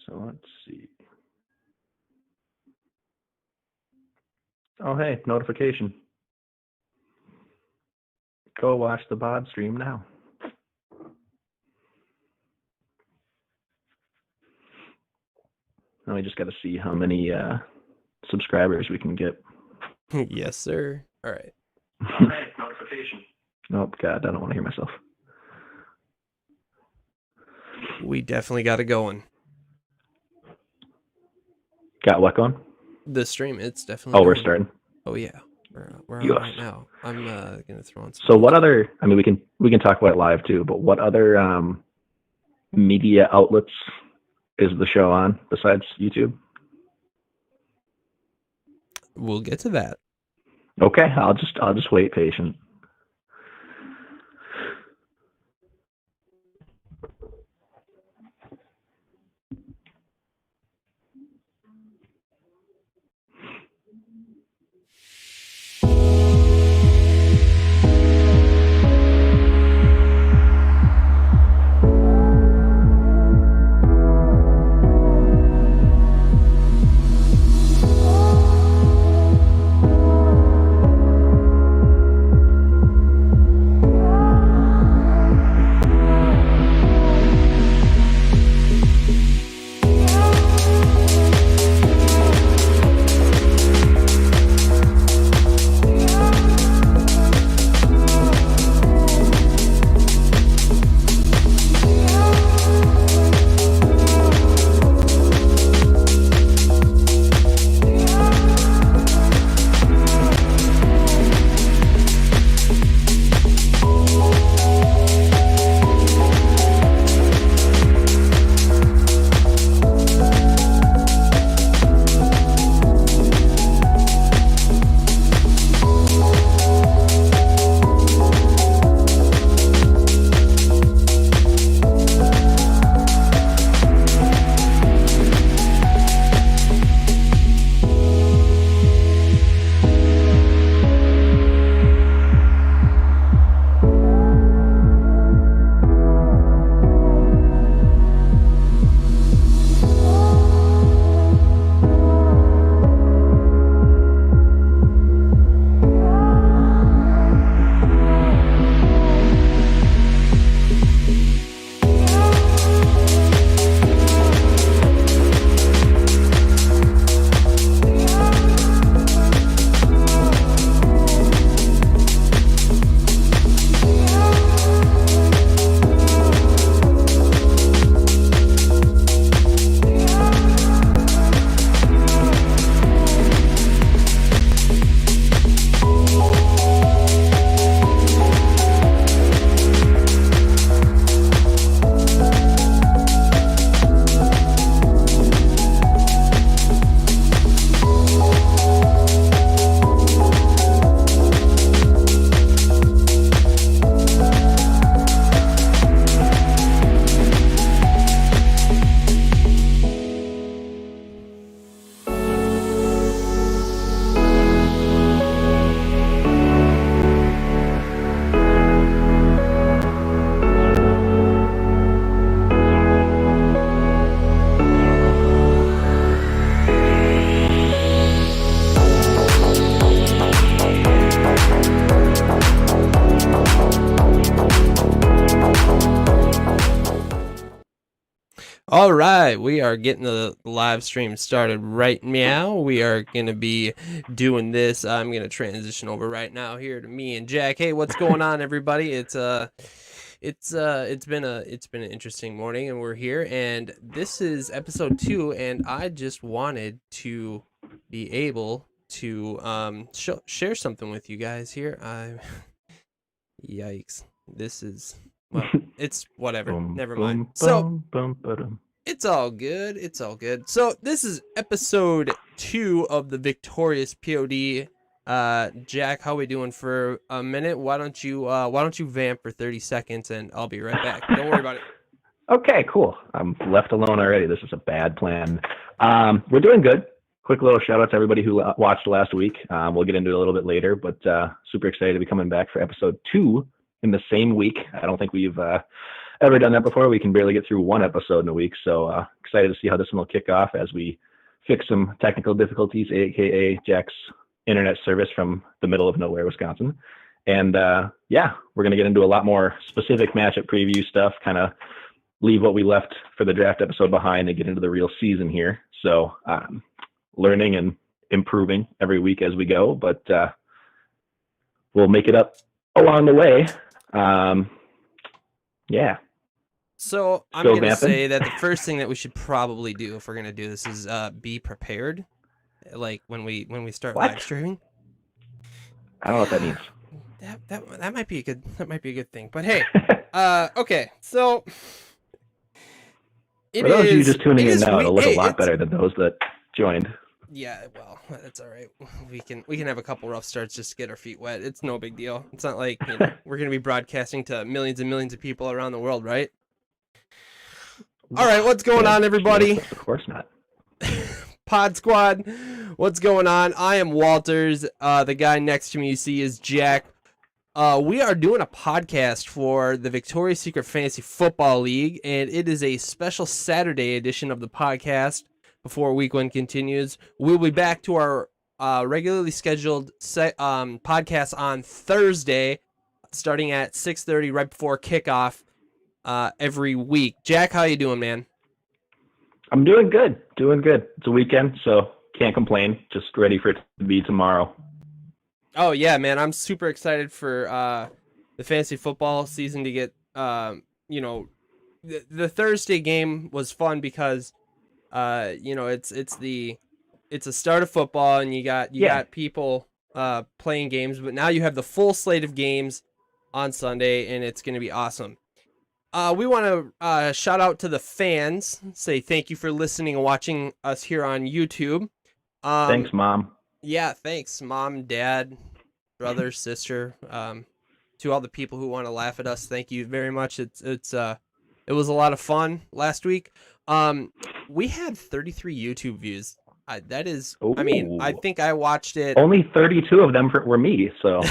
So let's see. Oh, hey, notification. Go watch the bod stream now. Now we just got to see how many subscribers we can get. Yes, sir. All right. Hey, notification. Oh, God, I don't want to hear myself. We definitely got it going. Got what going? The stream, it's definitely Oh, going. we're starting. Oh, yeah. We're on Yes. right now. I'm going to throw on some So what music. other, I mean, we can talk about it live too, but what other media outlets is the show on besides YouTube? We'll get to that. Okay, I'll just wait patient. All right, we are getting the live stream started right now. We are going to be doing this. I'm going to transition over right now here to me and Jack. Hey, what's going on, everybody? It's been an interesting morning, and we're here, and this is episode 2, and I just wanted to be able to share something with you guys here. Yikes! This is. Well, it's whatever. Never mind. So it's all good. It's all good. So this is episode 2 of the Victorious POD. Jack, how we doing for a minute? Why don't you vamp for 30 seconds and I'll be right back. Don't worry about it. Okay, cool. I'm left alone already. This is a bad plan. We're doing good. Quick little shout out to everybody who watched last week. We'll get into it a little bit later, but super excited to be coming back for episode 2 in the same week. I don't think we've ever done that before. We can barely get through one episode in a week. So excited to see how this one will kick off as we fix some technical difficulties, aka Jack's internet service from the middle of nowhere, Wisconsin. And yeah, we're going to get into a lot more specific matchup preview stuff, kind of leave what we left for the draft episode behind and get into the real season here. So learning and improving every week as we go, but we'll make it up along the way. Yeah. So I'm going to say that the first thing that we should probably do if we're going to do this is be prepared. Like when we start live streaming. I don't know what that means. That might be a good thing. But hey, okay. So for those of you just tuning in now, it'll look a lot better than those that joined. Yeah, well, that's all right. We can have a couple rough starts just to get our feet wet. It's no big deal. It's not like we're going to be broadcasting to millions and millions of people around the world, right? All right, what's going on, everybody? Of course not. Pod Squad, what's going on? I am Walters. The guy next to me you see is Jack. We are doing a podcast for the Victoria's Secret Fantasy Football League, and it is a special Saturday edition of the podcast before week one continues. We'll be back to our regularly scheduled podcast on Thursday, starting at 6:30, right before kickoff every week. Jack, how you doing, man? I'm doing good. It's a weekend, so can't complain. Just ready for it to be tomorrow. Oh, yeah, man. I'm super excited for the fantasy football season to get, the Thursday game was fun because, it's a start of football and you got people playing games, but now you have the full slate of games on Sunday and it's going to be awesome. We want to shout out to the fans, say thank you for listening and watching us here on YouTube. Thanks, Mom. Yeah, thanks, Mom, Dad, brother, sister, to all the people who want to laugh at us. Thank you very much. It was a lot of fun last week. We had 33 YouTube views. That is, ooh. I mean, I think I watched it. Only 32 of them were me, so.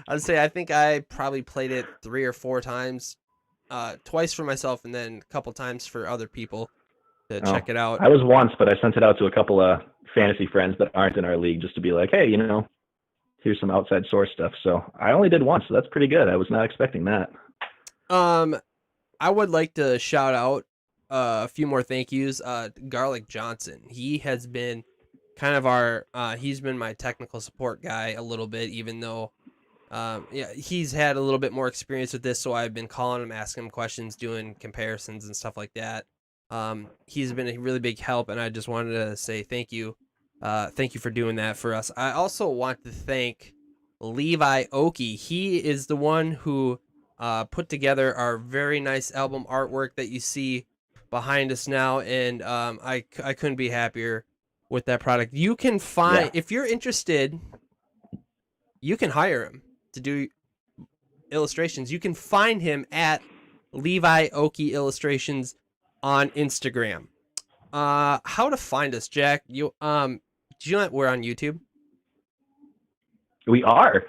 I'd say I think I probably played it 3 or 4 times. Twice for myself and then a couple times for other people to check it out. I was once, but I sent it out to a couple of fantasy friends that aren't in our league just to be like, hey, here's some outside source stuff. So I only did once, so that's pretty good. I was not expecting that. I would like to shout out a few more thank yous. Garlic Johnson. He has been kind of he's been my technical support guy a little bit, even though he's had a little bit more experience with this, so I've been calling him, asking him questions, doing comparisons and stuff like that. He's been a really big help, and I just wanted to say thank you. Thank you for doing that for us. I also want to thank Levi Oki. He is the one who put together our very nice album artwork that you see behind us now, and I couldn't be happier with that product. You can find, if you're interested, you can hire him to do illustrations. You can find him at Levi Oki Illustrations on Instagram. How to find us, Jack? Do you know we're on YouTube? We are.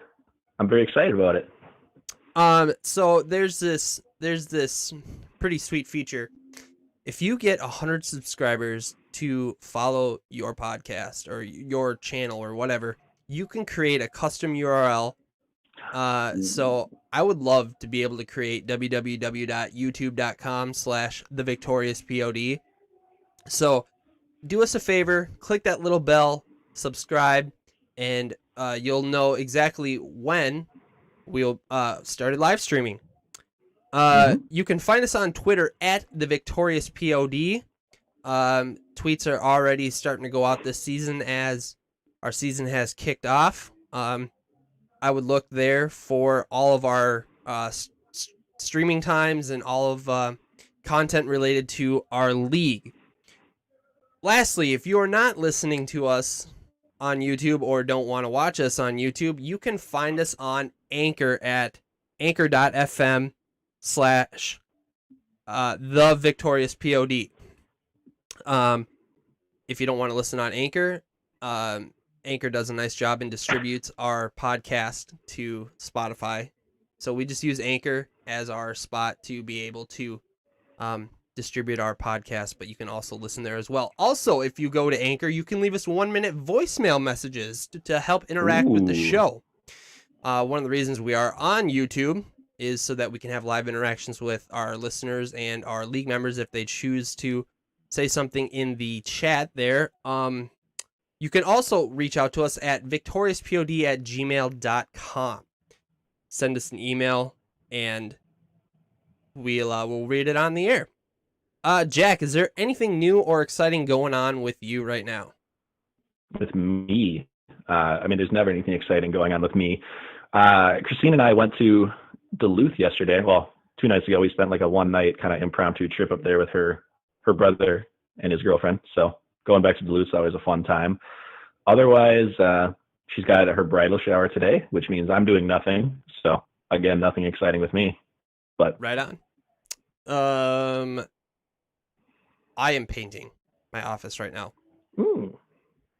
I'm very excited about it. So there's this pretty sweet feature. If you get 100 subscribers to follow your podcast or your channel or whatever, you can create a custom URL. So I would love to be able to create www.youtube.com/thevictoriouspod. So do us a favor, click that little bell, subscribe, and you'll know exactly when we'll start live streaming. You can find us on Twitter at thevictoriouspod. Tweets are already starting to go out this season as our season has kicked off. I would look there for all of our streaming times and all of content related to our league. Lastly, if you are not listening to us on YouTube or don't want to watch us on YouTube, you can find us on Anchor at anchor.fm/thevictoriouspod. If you don't want to listen on Anchor, Anchor does a nice job and distributes our podcast to Spotify So we just use Anchor as our spot to be able to distribute our podcast, but you can also listen there as well. Also, if you go to Anchor, you can leave us 1-minute voicemail messages to help interact with the show. One of the reasons we are on YouTube is so that we can have live interactions with our listeners and our league members if they choose to say something in the chat there. You can also reach out to us at victoriouspod@gmail.com. Send us an email and we'll read it on the air. Jack, is there anything new or exciting going on with you right now? With me? There's never anything exciting going on with me. Christine and I went to Duluth yesterday. Well, 2 nights ago, we spent like a 1-night kind of impromptu trip up there with her brother and his girlfriend. So going back to Duluth is always a fun time. Otherwise, she's got her bridal shower today, which means I'm doing nothing. So again, nothing exciting with me. But right on. I am painting my office right now. Ooh,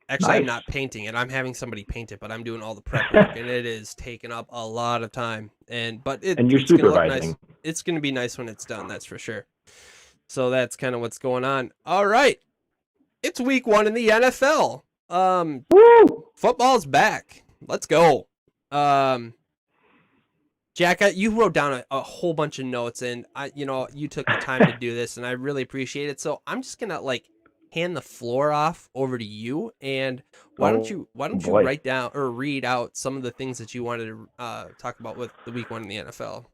actually, nice. I'm not painting it. I'm having somebody paint it, but I'm doing all the prep work, and it is taking up a lot of time. And you're supervising. Nice. It's going to be nice when it's done. That's for sure. So that's kind of what's going on. All right, it's week 1 in the NFL. Woo! Football's back. Let's go. Jack, you wrote down a whole bunch of notes, and you took the time to do this, and I really appreciate it. So I'm just gonna hand the floor off over to you, and why don't you write down or read out some of the things that you wanted to talk about with the week 1 in the NFL.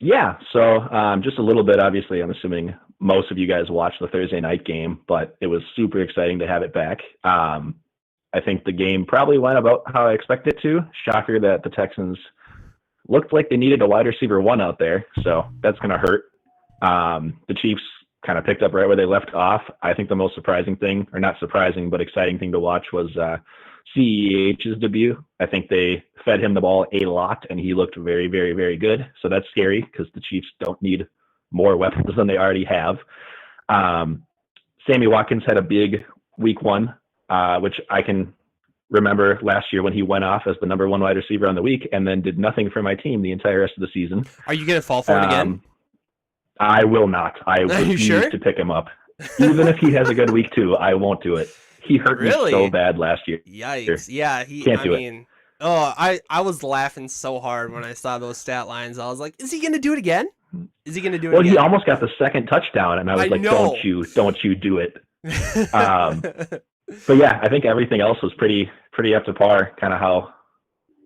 Yeah, so just a little bit. Obviously, I'm assuming most of you guys watched the Thursday night game, but it was super exciting to have it back. I think the game probably went about how I expected it to. Shocker that the Texans looked like they needed a wide receiver 1 out there, so that's going to hurt. The Chiefs kind of picked up right where they left off. I think the most surprising thing, or not surprising, but exciting thing to watch was CEH's debut. I think they fed him the ball a lot, and he looked very, very, very good. So that's scary because the Chiefs don't need more weapons than they already have. Sammy Watkins had a big week 1, which I can remember last year when he went off as the number 1 wide receiver on the week and then did nothing for my team the entire rest of the season. Are you going to fall for it again? I will not. I refuse to pick him up. Even if he has a good week 2, I won't do it. He hurt me so bad last year. Yikes. Yeah, Can't do it. I was laughing so hard when I saw those stat lines. I was like, is he going to do it again? Is he going to do it again? Well, he almost got the second touchdown, and I was like, don't you do it. But yeah, I think everything else was pretty up to par, kind of how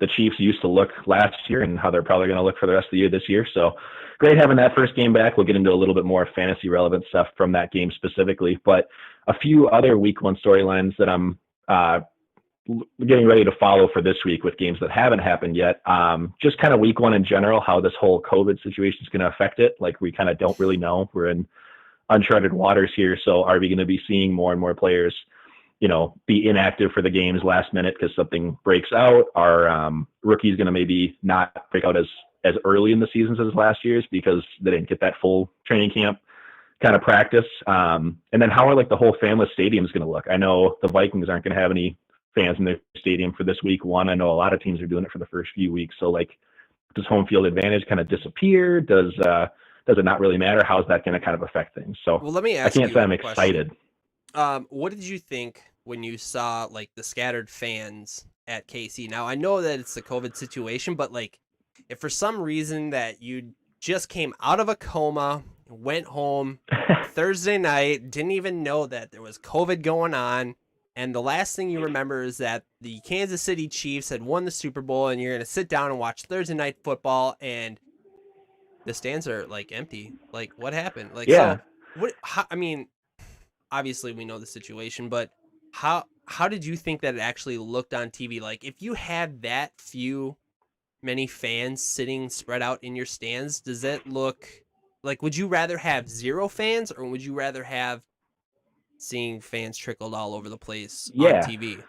the Chiefs used to look last year and how they're probably going to look for the rest of the year this year. So great having that first game back. We'll get into a little bit more fantasy relevant stuff from that game specifically, but a few other week 1 storylines that I'm getting ready to follow for this week with games that haven't happened yet. Just kind of week 1 in general, how this whole COVID situation is going to affect it. Like, we kind of don't really know. We're in uncharted waters here. So are we going to be seeing more and more players be inactive for the games last minute because something breaks out? Are rookies going to maybe not break out as early in the seasons as last year's because they didn't get that full training camp kind of practice? And then how are the whole fanless stadiums going to look? I know the Vikings aren't going to have any fans in their stadium for this week 1. I know a lot of teams are doing it for the first few weeks. So does home field advantage kind of disappear? Does it not really matter? How's that going to kind of affect things? So let me ask I can't say I'm excited. What did you think when you saw the scattered fans at KC? Now, I know that it's the COVID situation, but if for some reason that you just came out of a coma, went home Thursday night, didn't even know that there was COVID going on, and the last thing you remember is that the Kansas City Chiefs had won the Super Bowl, and you're going to sit down and watch Thursday night football, and the stands are empty. What happened? Yeah. So, obviously we know the situation, but how did you think that it actually looked on TV? If you had that many fans sitting spread out in your stands, does that look would you rather have 0 fans, or would you rather have seeing fans trickled all over the place on TV?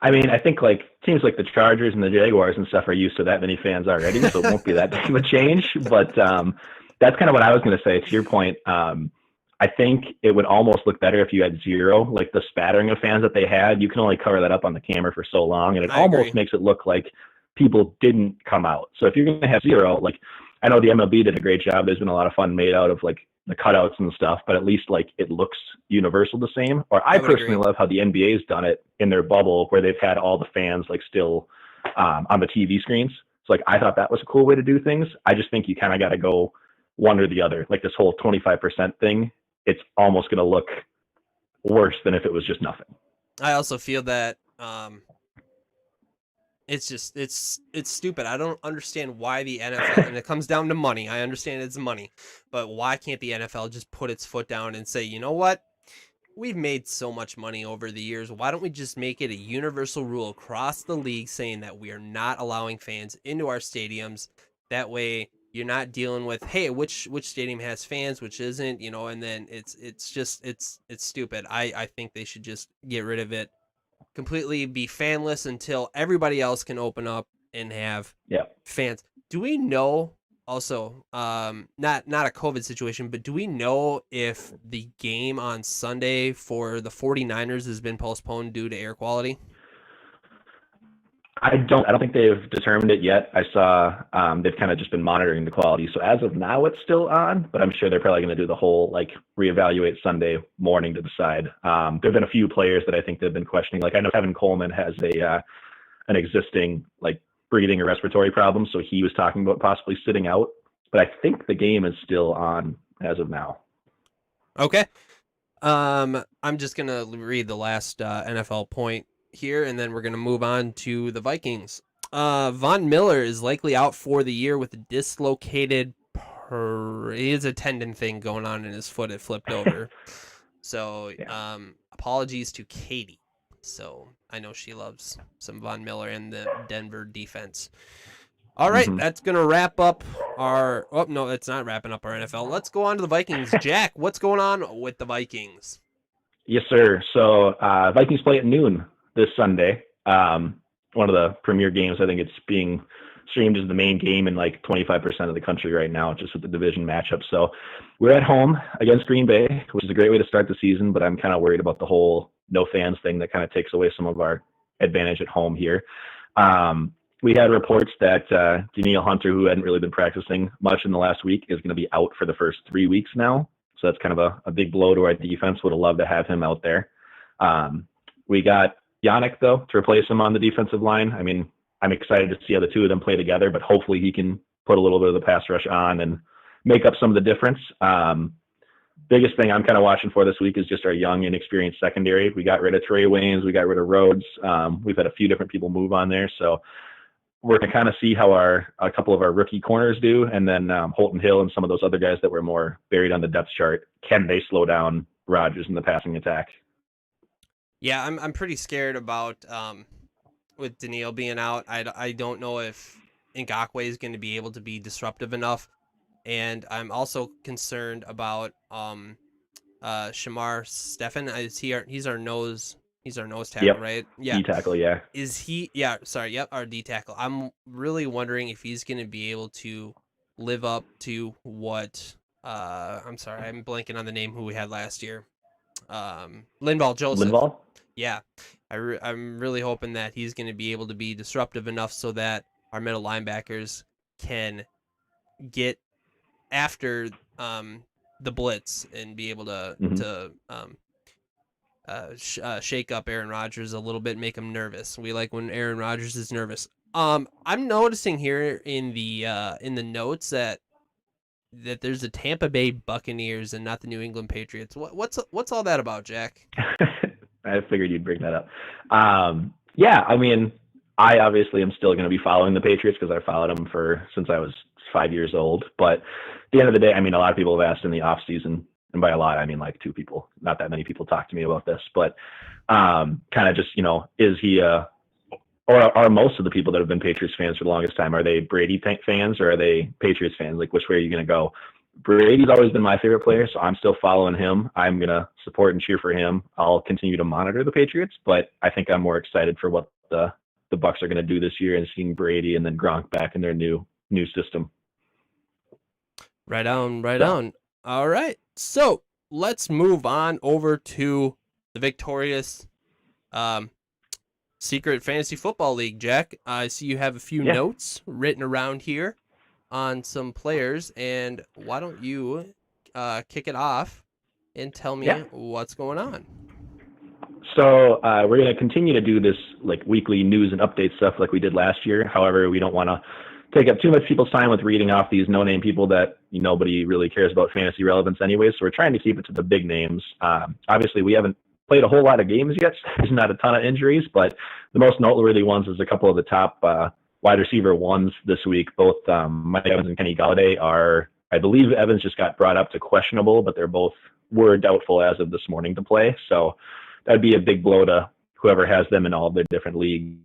I think teams like the Chargers and the Jaguars and stuff are used to that many fans already, so it won't be that big of a change. But that's kind of what I was going to say. To your point, I think it would almost look better if you had 0, the spattering of fans that they had. You can only cover that up on the camera for so long, and it almost makes it look like people didn't come out. So if you're going to have zero, like I know the MLB did a great job. There's been a lot of fun made out of like the cutouts and stuff, but at least like it looks universal the same. Or I personally love how the NBA's done it in their bubble where they've had all the fans like still on the TV screens. So like I thought that was a cool way to do things. I just think you kind of got to go one or the other. Like this whole 25% thing, it's almost going to look worse than if it was just nothing. I also feel that it's just it's stupid. I don't understand why the NFL, and it comes down to money. I understand it's money, but why can't the NFL just put its foot down and say, you know what? We've made so much money over the years. Why don't we just make it a universal rule across the league saying that we are not allowing fans into our stadiums? That way you're not dealing with, hey, which stadium has fans, which isn't, you know, and then it's stupid. I think they should just get rid of it completely, be fanless until everybody else can open up and have fans. Do we know also, not a COVID situation, but do we know if the game on Sunday for the 49ers has been postponed due to air quality? I don't think they've determined it yet. I saw they've kind of just been monitoring the quality. So as of now, it's still on, but I'm sure they're probably going to do the whole like reevaluate Sunday morning to decide. There've been a few players that I think they've been questioning. Like I know Kevin Coleman has an existing like breathing or respiratory problem, so he was talking about possibly sitting out. But I think the game is still on as of now. Okay. I'm just gonna read the last NFL point here, and then we're going to move on to the Vikings. Von Miller is likely out for the year with a dislocated he has a tendon thing going on in his foot. It flipped over. So apologies to Katie. So I know she loves some Von Miller and the Denver defense. All right, that's going to wrap up our... Oh, no, it's not wrapping up our NFL. Let's go on to the Vikings. Jack, what's going on with the Vikings? Yes, sir. So Vikings play at noon this Sunday. One of the premier games. I think it's being streamed as the main game in like 25% of the country right now, just with the division matchup. So we're at home against Green Bay, which is a great way to start the season, but I'm kind of worried about the whole no fans thing that kind of takes away some of our advantage at home here. We had reports that Danielle Hunter, who hadn't really been practicing much in the last week, is going to be out for the first 3 weeks now. So that's kind of a big blow to our defense. Would have loved to have him out there. We got Yannick, though, to replace him on the defensive line. I mean, I'm excited to see how the two of them play together, but hopefully he can put a little bit of the pass rush on and make up some of the difference. Biggest thing I'm kind of watching for this week is just our young, inexperienced secondary. We got rid of Trey Waynes. We got rid of Rhodes. We've had a few different people move on there. So we're going to kind of see how a couple of our rookie corners do. And then Holton Hill and some of those other guys that were more buried on the depth chart. Can they slow down Rodgers in the passing attack? Yeah, I'm pretty scared about with Danielle being out. I don't know if Ngakoue is going to be able to be disruptive enough. And I'm also concerned about Shamar Stephan. He's our nose tackle, right? Yeah. D tackle, yeah. Is he? Yeah, sorry. Yep, our D tackle. I'm really wondering if he's going to be able to live up to what. I'm sorry, I'm blanking on the name who we had last year. Linval Joseph. Linval? Yeah, I'm really hoping that he's going to be able to be disruptive enough so that our middle linebackers can get after the blitz and be able to shake up Aaron Rodgers a little bit, make him nervous. We like when Aaron Rodgers is nervous. I'm noticing here in the notes that there's a Tampa Bay Buccaneers and not the New England Patriots. What's all that about, Jack? I figured you'd bring that up. Yeah, I mean, I obviously am still going to be following the Patriots because I followed them since I was 5 years old. But at the end of the day, I mean, a lot of people have asked in the off season, and by a lot, I mean like 2 people. Not that many people talk to me about this, but kind of just, is he or are most of the people that have been Patriots fans for the longest time, are they Brady fans or are they Patriots fans? Like, which way are you going to go? Brady's always been my favorite player, so I'm still following him. I'm going to support and cheer for him. I'll continue to monitor the Patriots, but I think I'm more excited for what the Bucs are going to do this year and seeing Brady and then Gronk back in their new system. Right on. All right. So let's move on over to the victorious Secret Fantasy Football League, Jack. I see you have a few notes written around here on some players, and why don't you kick it off and tell me what's going on? So we're going to continue to do this like weekly news and update stuff like we did last year. However, we don't want to take up too much people's time with reading off these no-name people that nobody really cares about fantasy relevance anyway. So we're trying to keep it to the big names. Obviously, we haven't played a whole lot of games yet. So there's not a ton of injuries, but the most noteworthy ones is a couple of the top wide receiver ones this week. Both Mike Evans and Kenny Golladay are, I believe Evans just got brought up to questionable, but were doubtful as of this morning to play. So that'd be a big blow to whoever has them in all their different leagues.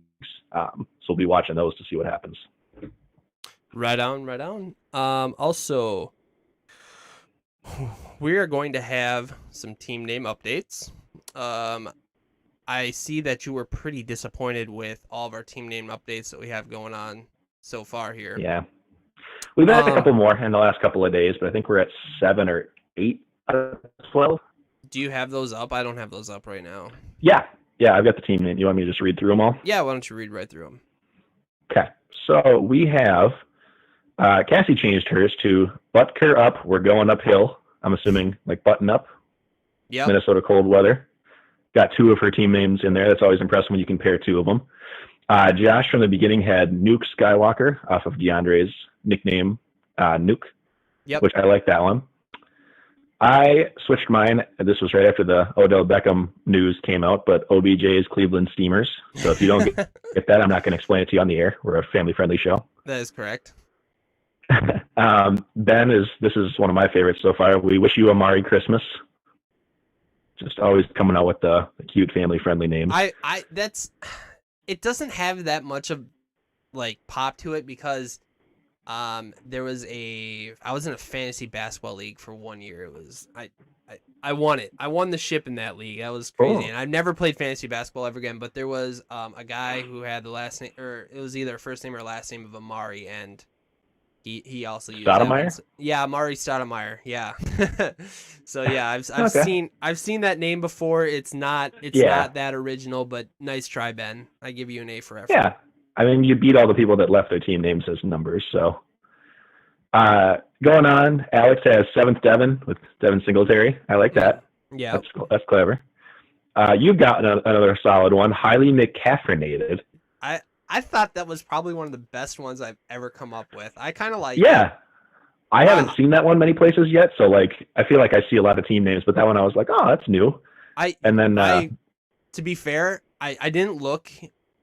So we'll be watching those to see what happens. Right on. Also, we are going to have some team name updates. I see that you were pretty disappointed with all of our team name updates that we have going on so far here. Yeah. We've had a couple more in the last couple of days, but I think we're at 7 or 8 out of 12. Do you have those up? I don't have those up right now. Yeah, I've got the team name. You want me to just read through them all? Yeah, why don't you read right through them? Okay, so we have Cassie changed hers to Butker up, we're going uphill. I'm assuming like button up. Yeah. Minnesota cold weather. Got 2 of her team names in there. That's always impressive when you compare 2 of them. Josh from the beginning had Nuke Skywalker off of DeAndre's nickname, Nuke. Yep. Which I like that one. I switched mine. This was right after the Odell Beckham news came out, but OBJ's Cleveland Steamers. So if you don't get that, I'm not going to explain it to you on the air. We're a family-friendly show. That is correct. This is one of my favorites so far. We wish you a Merry Christmas. Just always coming out with the cute family-friendly names. It doesn't have that much of like pop to it because I was in a fantasy basketball league for 1 year. It was I won it. I won the ship in that league. That was crazy. And I've never played fantasy basketball ever again, but there was a guy who had the last name, or it was either first name or last name of Amari, and he also used Stoudemire? Yeah, Amari Stoudemire. Yeah. So yeah, I've seen that name before. It's not that original, but nice try, Ben. I give you an A for effort. Yeah. I mean, you beat all the people that left their team names as numbers. So going on, Alex has 7th Devin with Devin Singletary. I like that. Yeah. That's clever. You've got another solid one, highly McCaffreynated. I thought that was probably one of the best ones I've ever come up with. I kind of like it. I haven't seen that one many places yet, so like I feel like I see a lot of team names, but that one I was like, oh, that's new. To be fair, I didn't look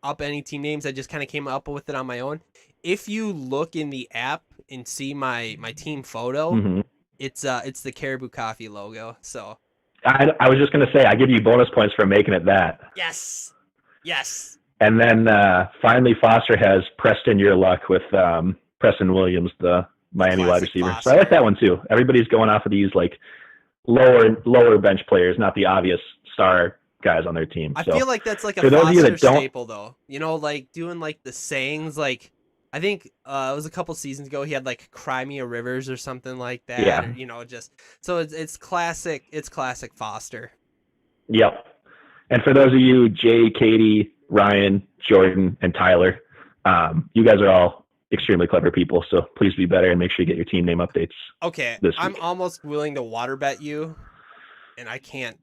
up any team names. I just kind of came up with it on my own. If you look in the app and see my team photo, it's the Caribou Coffee logo. So I was just gonna say I give you bonus points for making it that. Yes. And then finally, Foster has Preston Your Luck with Preston Williams, the Miami wide receiver. Foster. So I like that one too. Everybody's going off of these like lower bench players, not the obvious star guys on their team. I feel like that's like a Foster staple, though. Like doing like the sayings. Like I think it was a couple seasons ago. He had like "Cry Me a Rivers" or something like that. Yeah. Or, just so it's classic. It's classic Foster. Yep. And for those of you, Jay, Katie, Ryan, Jordan, and Tyler, you guys are all extremely clever people, so please be better and make sure you get your team name updates. Okay, I'm almost willing to water bet you, and I can't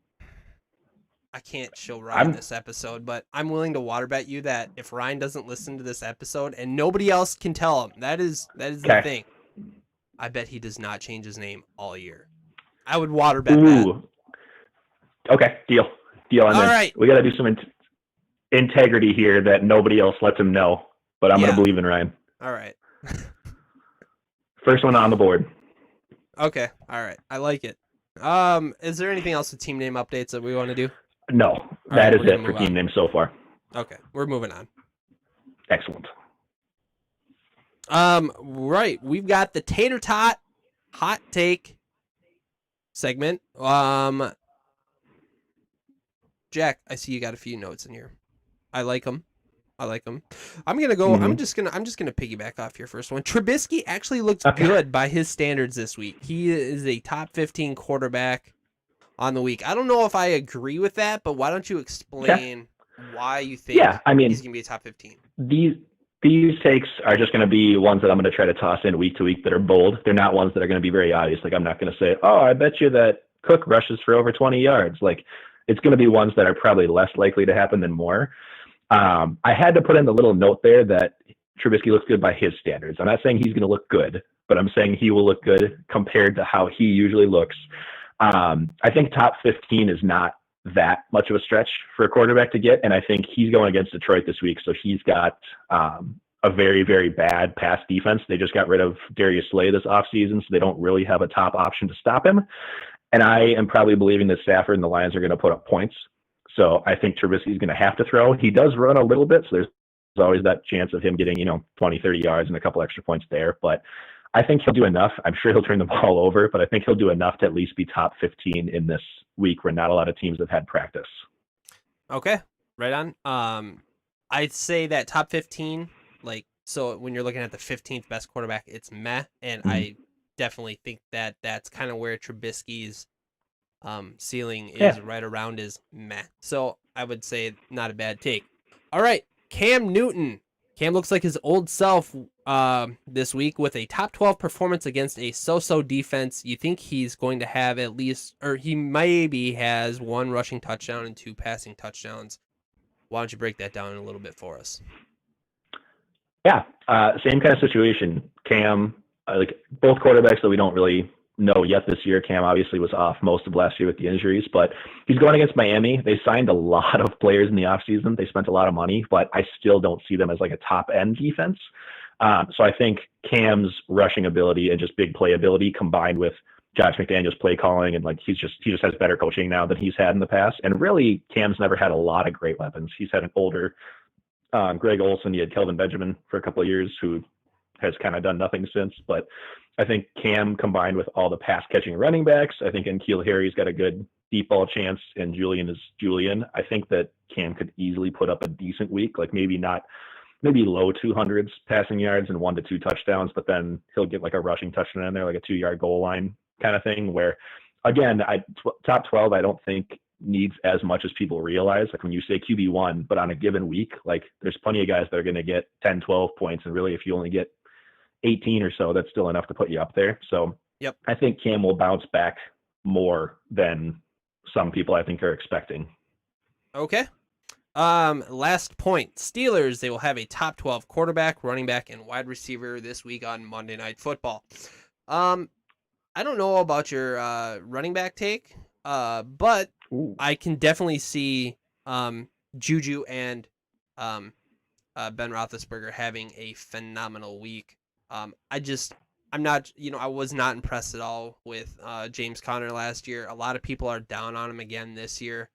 show Ryan this episode, but I'm willing to water bet you that if Ryan doesn't listen to this episode and nobody else can tell him, that is the thing. I bet he does not change his name all year. I would water bet that. Okay, deal. On all this. Right. We got to do some integrity here that nobody else lets him know, but I'm going to believe in Ryan. All right. First one on the board. Okay. All right. I like it. Is there anything else with team name updates that we want to do? No, that is it for team names so far. Okay. We're moving on. Excellent. Right. We've got the Tater Tot Hot Take segment. Jack, I see you got a few notes in here. I like them. I'm gonna go. I'm just gonna piggyback off your first one. Trubisky actually looked good by his standards this week. He is a top 15 quarterback on the week. I don't know if I agree with that, but why don't you explain why you think he's going to be a top 15. These takes are just going to be ones that I'm going to try to toss in week to week that are bold. They're not ones that are going to be very obvious. Like, I'm not going to say, oh, I bet you that Cook rushes for over 20 yards. Like, it's going to be ones that are probably less likely to happen than more. I had to put in the little note there that Trubisky looks good by his standards. I'm not saying he's going to look good, but I'm saying he will look good compared to how he usually looks. I think top 15 is not that much of a stretch for a quarterback to get. And I think he's going against Detroit this week. So he's got a very, very bad pass defense. They just got rid of Darius Slay this offseason, so they don't really have a top option to stop him. And I am probably believing that Stafford and the Lions are going to put up points. So I think Trubisky's going to have to throw. He does run a little bit, so there's always that chance of him getting, 20, 30 yards and a couple extra points there. But I think he'll do enough. I'm sure he'll turn the ball over, but I think he'll do enough to at least be top 15 in this week where not a lot of teams have had practice. Okay, right on. I'd say that top 15, so when you're looking at the 15th best quarterback, it's meh, and I definitely think that that's kind of where Trubisky's ceiling is right around is meh. So I would say not a bad take. All right, Cam Newton. Cam looks like his old self this week with a top 12 performance against a so-so defense. You think he's going to have at least, or he maybe has 1 rushing touchdown and 2 passing touchdowns. Why don't you break that down a little bit for us? Yeah, same kind of situation. Cam, like both quarterbacks that we don't really know yet this year. Cam obviously was off most of last year with the injuries, but he's going against Miami. They signed a lot of players in the offseason. They spent a lot of money, but I still don't see them as like a top end defense. So I think Cam's rushing ability and just big play ability combined with Josh McDaniel's play calling and like he just has better coaching now than he's had in the past. And really, Cam's never had a lot of great weapons. He's had an older Greg Olsen. He had Kelvin Benjamin for a couple of years who has kind of done nothing since. But I think Cam combined with all the pass catching running backs, I think N'Keal Harry's got a good deep ball chance and Julian is Julian. I think that Cam could easily put up a decent week, like maybe low 200s passing yards and 1 to 2 touchdowns, but then he'll get like a rushing touchdown in there, like a 2-yard goal line kind of thing where, again, top 12, I don't think needs as much as people realize. Like when you say QB1, but on a given week, like there's plenty of guys that are going to get 10, 12 points. And really, if you only get 18 or so, that's still enough to put you up there. So yep. I think Cam will bounce back more than some people I think are expecting. Okay. Last point. Steelers, they will have a top 12 quarterback, running back, and wide receiver this week on Monday Night Football. I don't know about your running back take, but I can definitely see Juju and Ben Roethlisberger having a phenomenal week. I was not impressed at all with James Conner last year. A lot of people are down on him again this year.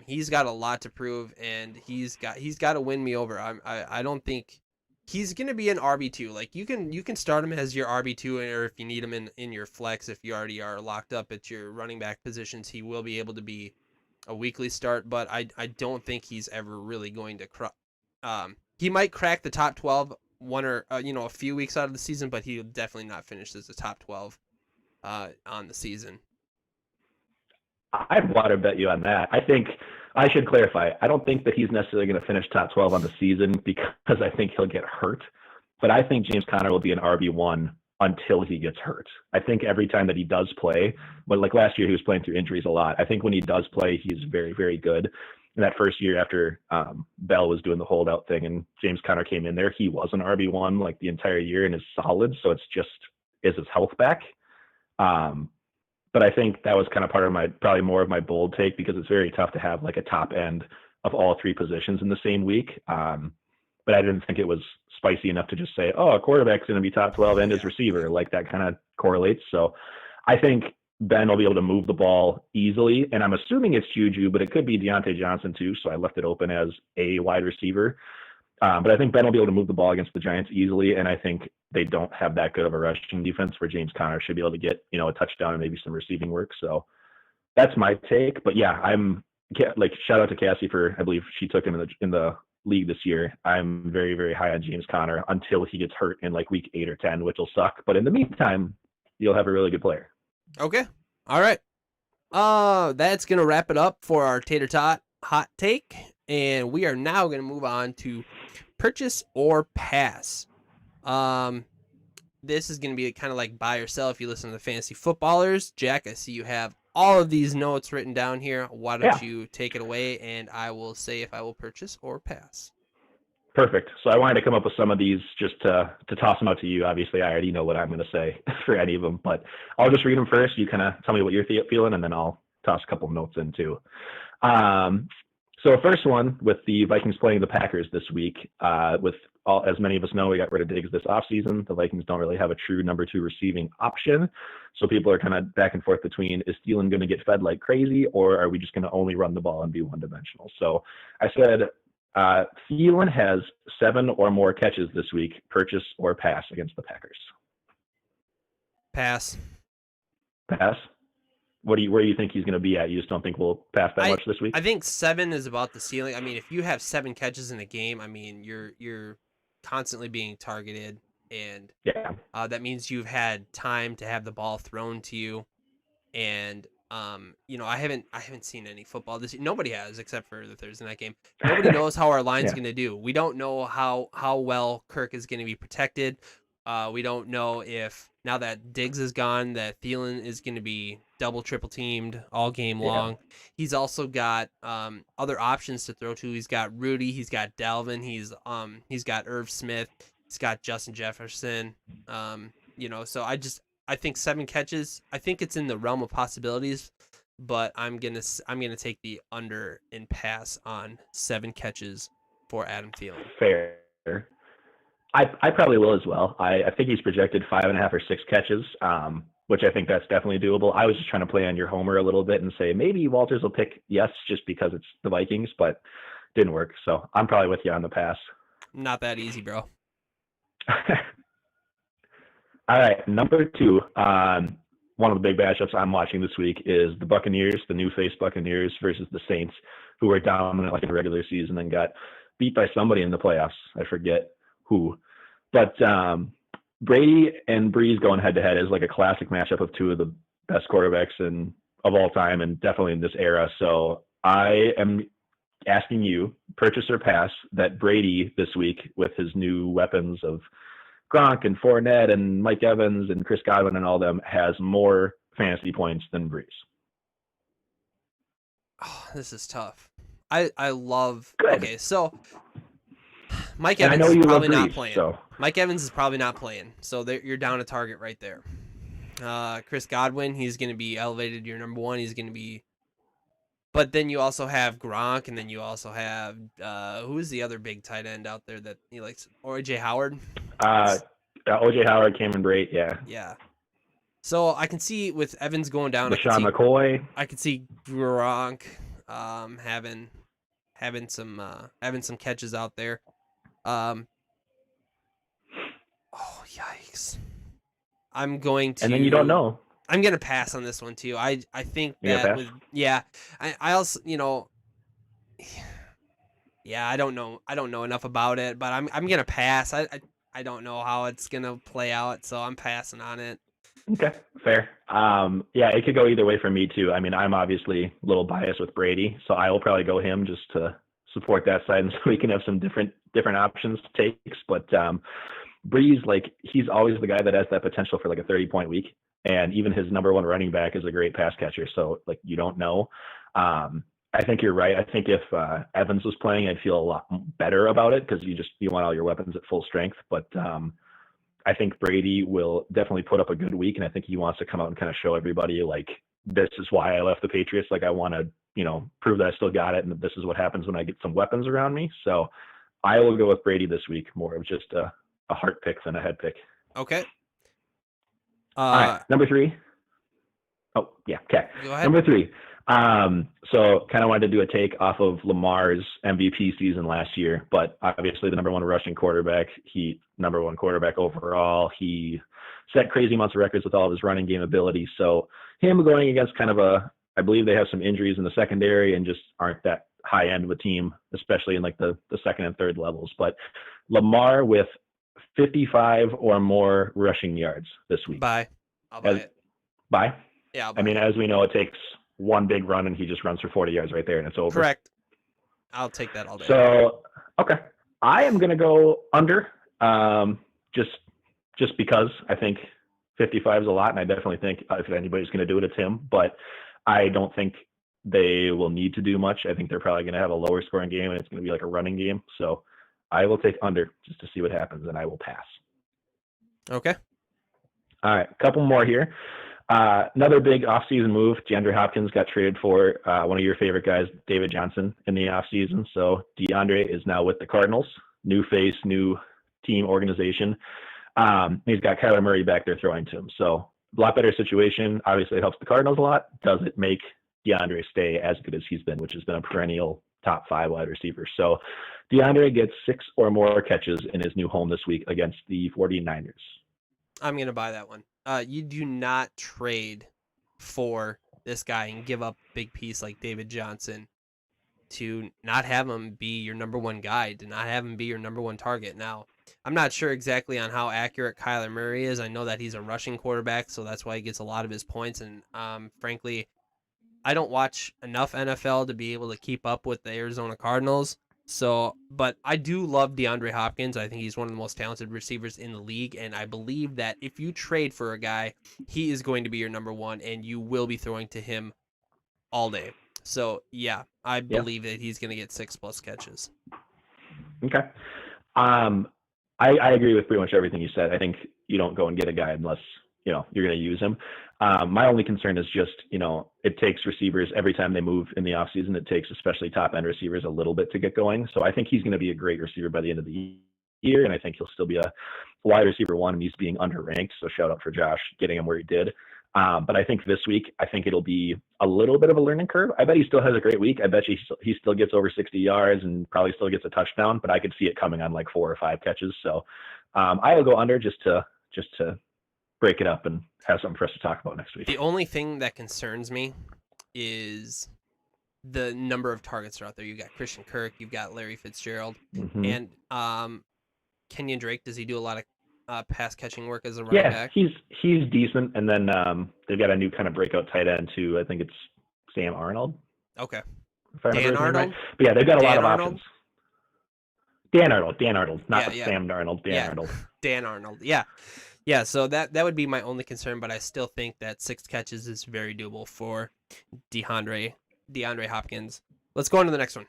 He's got a lot to prove, and he's got to win me over. I don't think he's gonna be an RB2. Like you can start him as your RB2, or if you need him in your flex, if you already are locked up at your running back positions, he will be able to be a weekly start. But I don't think he's ever really going to. He might crack the top 12 one or a few weeks out of the season, but he'll definitely not finish as a top 12 on the season. I'd water bet you on that. I think I should clarify. I don't think that he's necessarily going to finish top 12 on the season because I think he'll get hurt. But I think James Conner will be an RB1 until he gets hurt. I think every time that he does play, but like last year he was playing through injuries a lot. I think when he does play, he's very, very good. In that first year after Bell was doing the holdout thing and James Conner came in there, he was an RB1 like the entire year and is solid. So it's just, is his health back? But I think that was kind of part of probably more of my bold take because it's very tough to have like a top end of all 3 positions in the same week. But I didn't think it was spicy enough to just say, oh, a quarterback's going to be top 12 and his receiver. Like that kind of correlates. So I think Ben will be able to move the ball easily. And I'm assuming it's Juju, but it could be Deontay Johnson too. So I left it open as a wide receiver. But I think Ben will be able to move the ball against the Giants easily. And I think they don't have that good of a rushing defense where James Conner should be able to get, a touchdown and maybe some receiving work. So that's my take. But yeah, I'm like, shout out to Cassie for, I believe she took him in the league this year. I'm very, very high on James Conner until he gets hurt in like week 8 or 10, which will suck. But in the meantime, you'll have a really good player. Okay. All right. That's going to wrap it up for our Tater Tot hot take. And we are now going to move on to purchase or pass. This is going to be kind of like buy or sell if you listen to the Fantasy Footballers. Jack, I see you have all of these notes written down here. Why don't you take it away, and I will say if I will purchase or pass. Perfect. So I wanted to come up with some of these just to toss them out to you. Obviously, I already know what I'm going to say for any of them, but I'll just read them first. You kind of tell me what you're feeling, and then I'll toss a couple of notes in too. So first one, with the Vikings playing the Packers this week, as many of us know, we got rid of Diggs this offseason. The Vikings don't really have a true number 2 receiving option. So people are kind of back and forth between, is Thielen going to get fed like crazy, or are we just going to only run the ball and be one-dimensional? So I said Thielen has 7 or more catches this week, purchase or pass against the Packers. Pass. Pass? Where do you think he's going to be at? You just don't think we'll pass that much this week? I think 7 is about the ceiling. I mean, if you have 7 catches in a game, I mean, you're constantly being targeted, and that means you've had time to have the ball thrown to you. And I haven't seen any football this year. Nobody has, except for the Thursday night game. Nobody knows how our line's going to do. We don't know how well Kirk is going to be protected. We don't know if now that Diggs is gone, that Thielen is going to be double, triple teamed all game long. He's also got other options to throw to. He's got Rudy. He's got Dalvin. He's got Irv Smith. He's got Justin Jefferson. So I think 7 catches. I think it's in the realm of possibilities, but I'm gonna take the under and pass on 7 catches for Adam Thielen. Fair. I probably will as well. I think he's projected 5.5 or 6 catches, which I think that's definitely doable. I was just trying to play on your homer a little bit and say maybe Walters will pick yes just because it's the Vikings, but didn't work. So I'm probably with you on the pass. Not that easy, bro. All right, number 2. One of the big matchups I'm watching this week is the Buccaneers, the new face Buccaneers versus the Saints, who were dominant like in the regular season and got beat by somebody in the playoffs. I forget who. But Brady and Breeze going head-to-head is like a classic matchup of 2 of the best quarterbacks of all time and definitely in this era. So I am asking you, purchase or pass, that Brady this week with his new weapons of Gronk and Fournette and Mike Evans and Chris Godwin and all them has more fantasy points than Breeze. Oh, this is tough. I love. Good. Okay, so Mike Evans is probably not playing. So. Mike Evans is probably not playing. So you're down a target right there. Chris Godwin, he's going to be elevated to your number 1. He's going to be. But then you also have Gronk, and then you also have who is the other big tight end out there that he likes? O.J. Howard. O.J. Howard, Cameron Brate, yeah. Yeah. So I can see with Evans going down. LaShawn McCoy. I could see Gronk having some catches out there. Oh yikes! I'm going to. And then you don't know. I'm gonna pass on this one too. I think that I also I don't know enough about it, but I'm gonna pass. I don't know how it's gonna play out, so I'm passing on it. Okay, fair. It could go either way for me too. I mean, I'm obviously a little biased with Brady, so I will probably go him just to support that side, and so we can have some different options to take. But Breeze, like, he's always the guy that has that potential for like a 30-point week, and even his number 1 running back is a great pass catcher. So like, you don't know. I think you're right. I think if Evans was playing, I'd feel a lot better about it because you want all your weapons at full strength. But I think Brady will definitely put up a good week, and I think he wants to come out and kind of show everybody, like, this is why I left the Patriots. Like, I want to, prove that I still got it, and this is what happens when I get some weapons around me. So I will go with Brady this week, more of just a heart pick than a head pick. Okay. All right, number 3. Oh, yeah, okay. Go ahead. Number 3. So kind of wanted to do a take off of Lamar's MVP season last year, but obviously the number 1 rushing quarterback, number 1 quarterback overall. He set crazy amounts of records with all of his running game ability. So him going against I believe they have some injuries in the secondary and just aren't that high end of a team, especially in like the second and third levels. But Lamar with 55 or more rushing yards this week. Bye. I'll buy it. Bye? Yeah, I mean, as we know, it takes one big run and he just runs for 40 yards right there and it's over. Correct. I'll take that all day. So, okay. I am going to go under, just because I think 55 is a lot, and I definitely think if anybody's going to do it, it's him. But I don't think they will need to do much. I think they're probably going to have a lower scoring game, and it's going to be like a running game. So I will take under just to see what happens, and I will pass. Okay. All right, a couple more here. Another big offseason move. DeAndre Hopkins got traded for one of your favorite guys, David Johnson, in the offseason. So DeAndre is now with the Cardinals. New face, new team organization. He's got Kyler Murray back there throwing to him. So a lot better situation. Obviously, it helps the Cardinals a lot. Does it make DeAndre stay as good as he's been, which has been a perennial top 5 wide receiver? So DeAndre gets 6 or more catches in his new home this week against the 49ers. I'm going to buy that one. You do not trade for this guy and give up a big piece like David Johnson to not have him be your number one guy, to not have him be your number one target. Now, I'm not sure exactly on how accurate Kyler Murray is. I know that he's a rushing quarterback, so that's why he gets a lot of his points. And frankly, I don't watch enough NFL to be able to keep up with the Arizona Cardinals. So, but I do love DeAndre Hopkins. I think he's one of the most talented receivers in the league, and I believe that if you trade for a guy, he is going to be your number one, and you will be throwing to him all day. So, yeah, I believe that he's going to get 6+ catches. Okay. I agree with pretty much everything you said. I think you don't go and get a guy unless, you're going to use him. My only concern is just, it takes receivers every time they move in the offseason. It takes especially top-end receivers a little bit to get going. So I think he's going to be a great receiver by the end of the year, and I think he'll still be a wide receiver 1, and he's being underranked. So shout out for Josh getting him where he did. But I think this week, it'll be a little bit of a learning curve. I bet he still has a great week. I bet he still gets over 60 yards and probably still gets a touchdown, but I could see it coming on like 4 or 5 catches. So I will go under just to break it up and have something for us to talk about next week. The only thing that concerns me is the number of targets that are out there. You've got Christian Kirk, you've got Larry Fitzgerald, and Kenyon Drake. Does he do a lot of pass catching work as a running back? Yeah, he's decent. And then they've got a new kind of breakout tight end too. I think it's Sam Arnold. Okay. Dan Arnold? Right. But yeah, they've got a lot of options. Dan Arnold, not Sam Darnold. Dan Arnold. Dan Arnold. Yeah. Yeah, so that would be my only concern, but I still think that 6 catches is very doable for DeAndre Hopkins. Let's go on to the next one.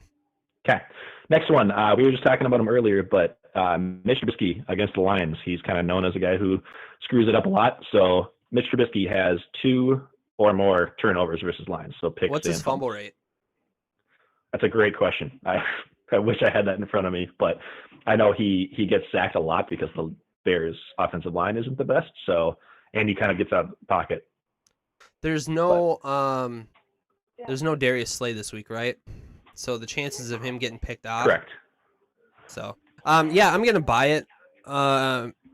Okay. Next one. We were just talking about him earlier, but Mitch Trubisky against the Lions. He's kind of known as a guy who screws it up a lot. So Mitch Trubisky has 2 or more turnovers versus Lions. So picks. What's his fumble rate? That's a great question. I wish I had that in front of me, but I know he gets sacked a lot because the Bears offensive line isn't the best, and he kind of gets out of the pocket. There's no Darius Slay this week, right? So the chances of him getting picked off. Correct. So I'm gonna buy it.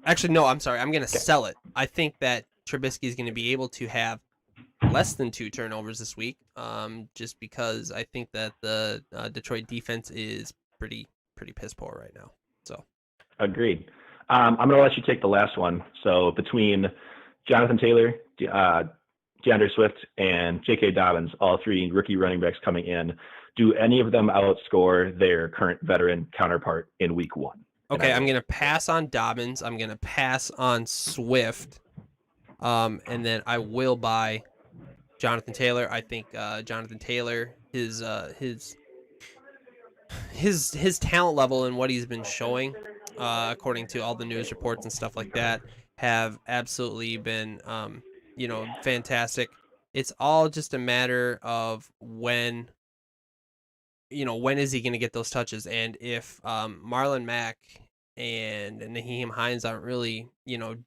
Actually no, I'm sorry, I'm gonna sell it. I think that Trubisky is gonna be able to have less than 2 turnovers this week, just because I think that the Detroit defense is pretty piss poor right now. So agreed. I'm going to let you take the last one. So between Jonathan Taylor, DeAndre Swift, and J.K. Dobbins, all 3 rookie running backs coming in, do any of them outscore their current veteran counterpart in week 1? Okay, I'm going to pass on Dobbins. I'm going to pass on Swift. And then I will buy Jonathan Taylor. I think Jonathan Taylor, his talent level and what he's been showing, according to all the news reports and stuff like that, have absolutely been, fantastic. It's all just a matter of when is he going to get those touches? And if Marlon Mack and Nyheim Hines aren't really,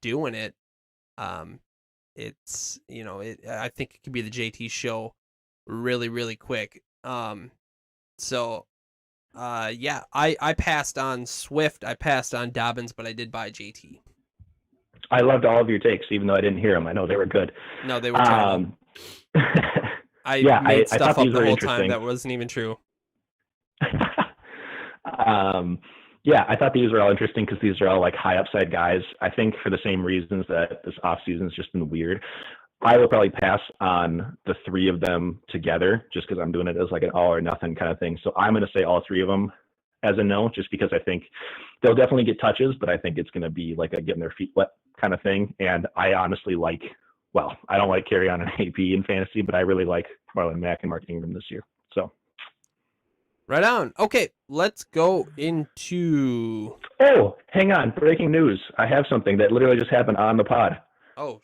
doing it, it's, I think it could be the JT show really, really quick. I passed on Swift, I passed on Dobbins, but I did buy JT. I loved all of your takes, even though I didn't hear them. I know they were good. No, they were terrible. I made stuff up the whole time that wasn't even true. I thought these were all interesting because these are all like high upside guys. I think for the same reasons that this offseason has just been weird. I will probably pass on the three of them together just because I'm doing it as like an all or nothing kind of thing. So I'm going to say all three of them as a no, just because I think they'll definitely get touches, but I think it's going to be like a getting their feet wet kind of thing. And I honestly I don't like Carry On and AP in fantasy, but I really like Marlon Mack and Mark Ingram this year. So. Right on. Okay, let's go into... Oh, hang on. Breaking news. I have something that literally just happened on the pod. Oh,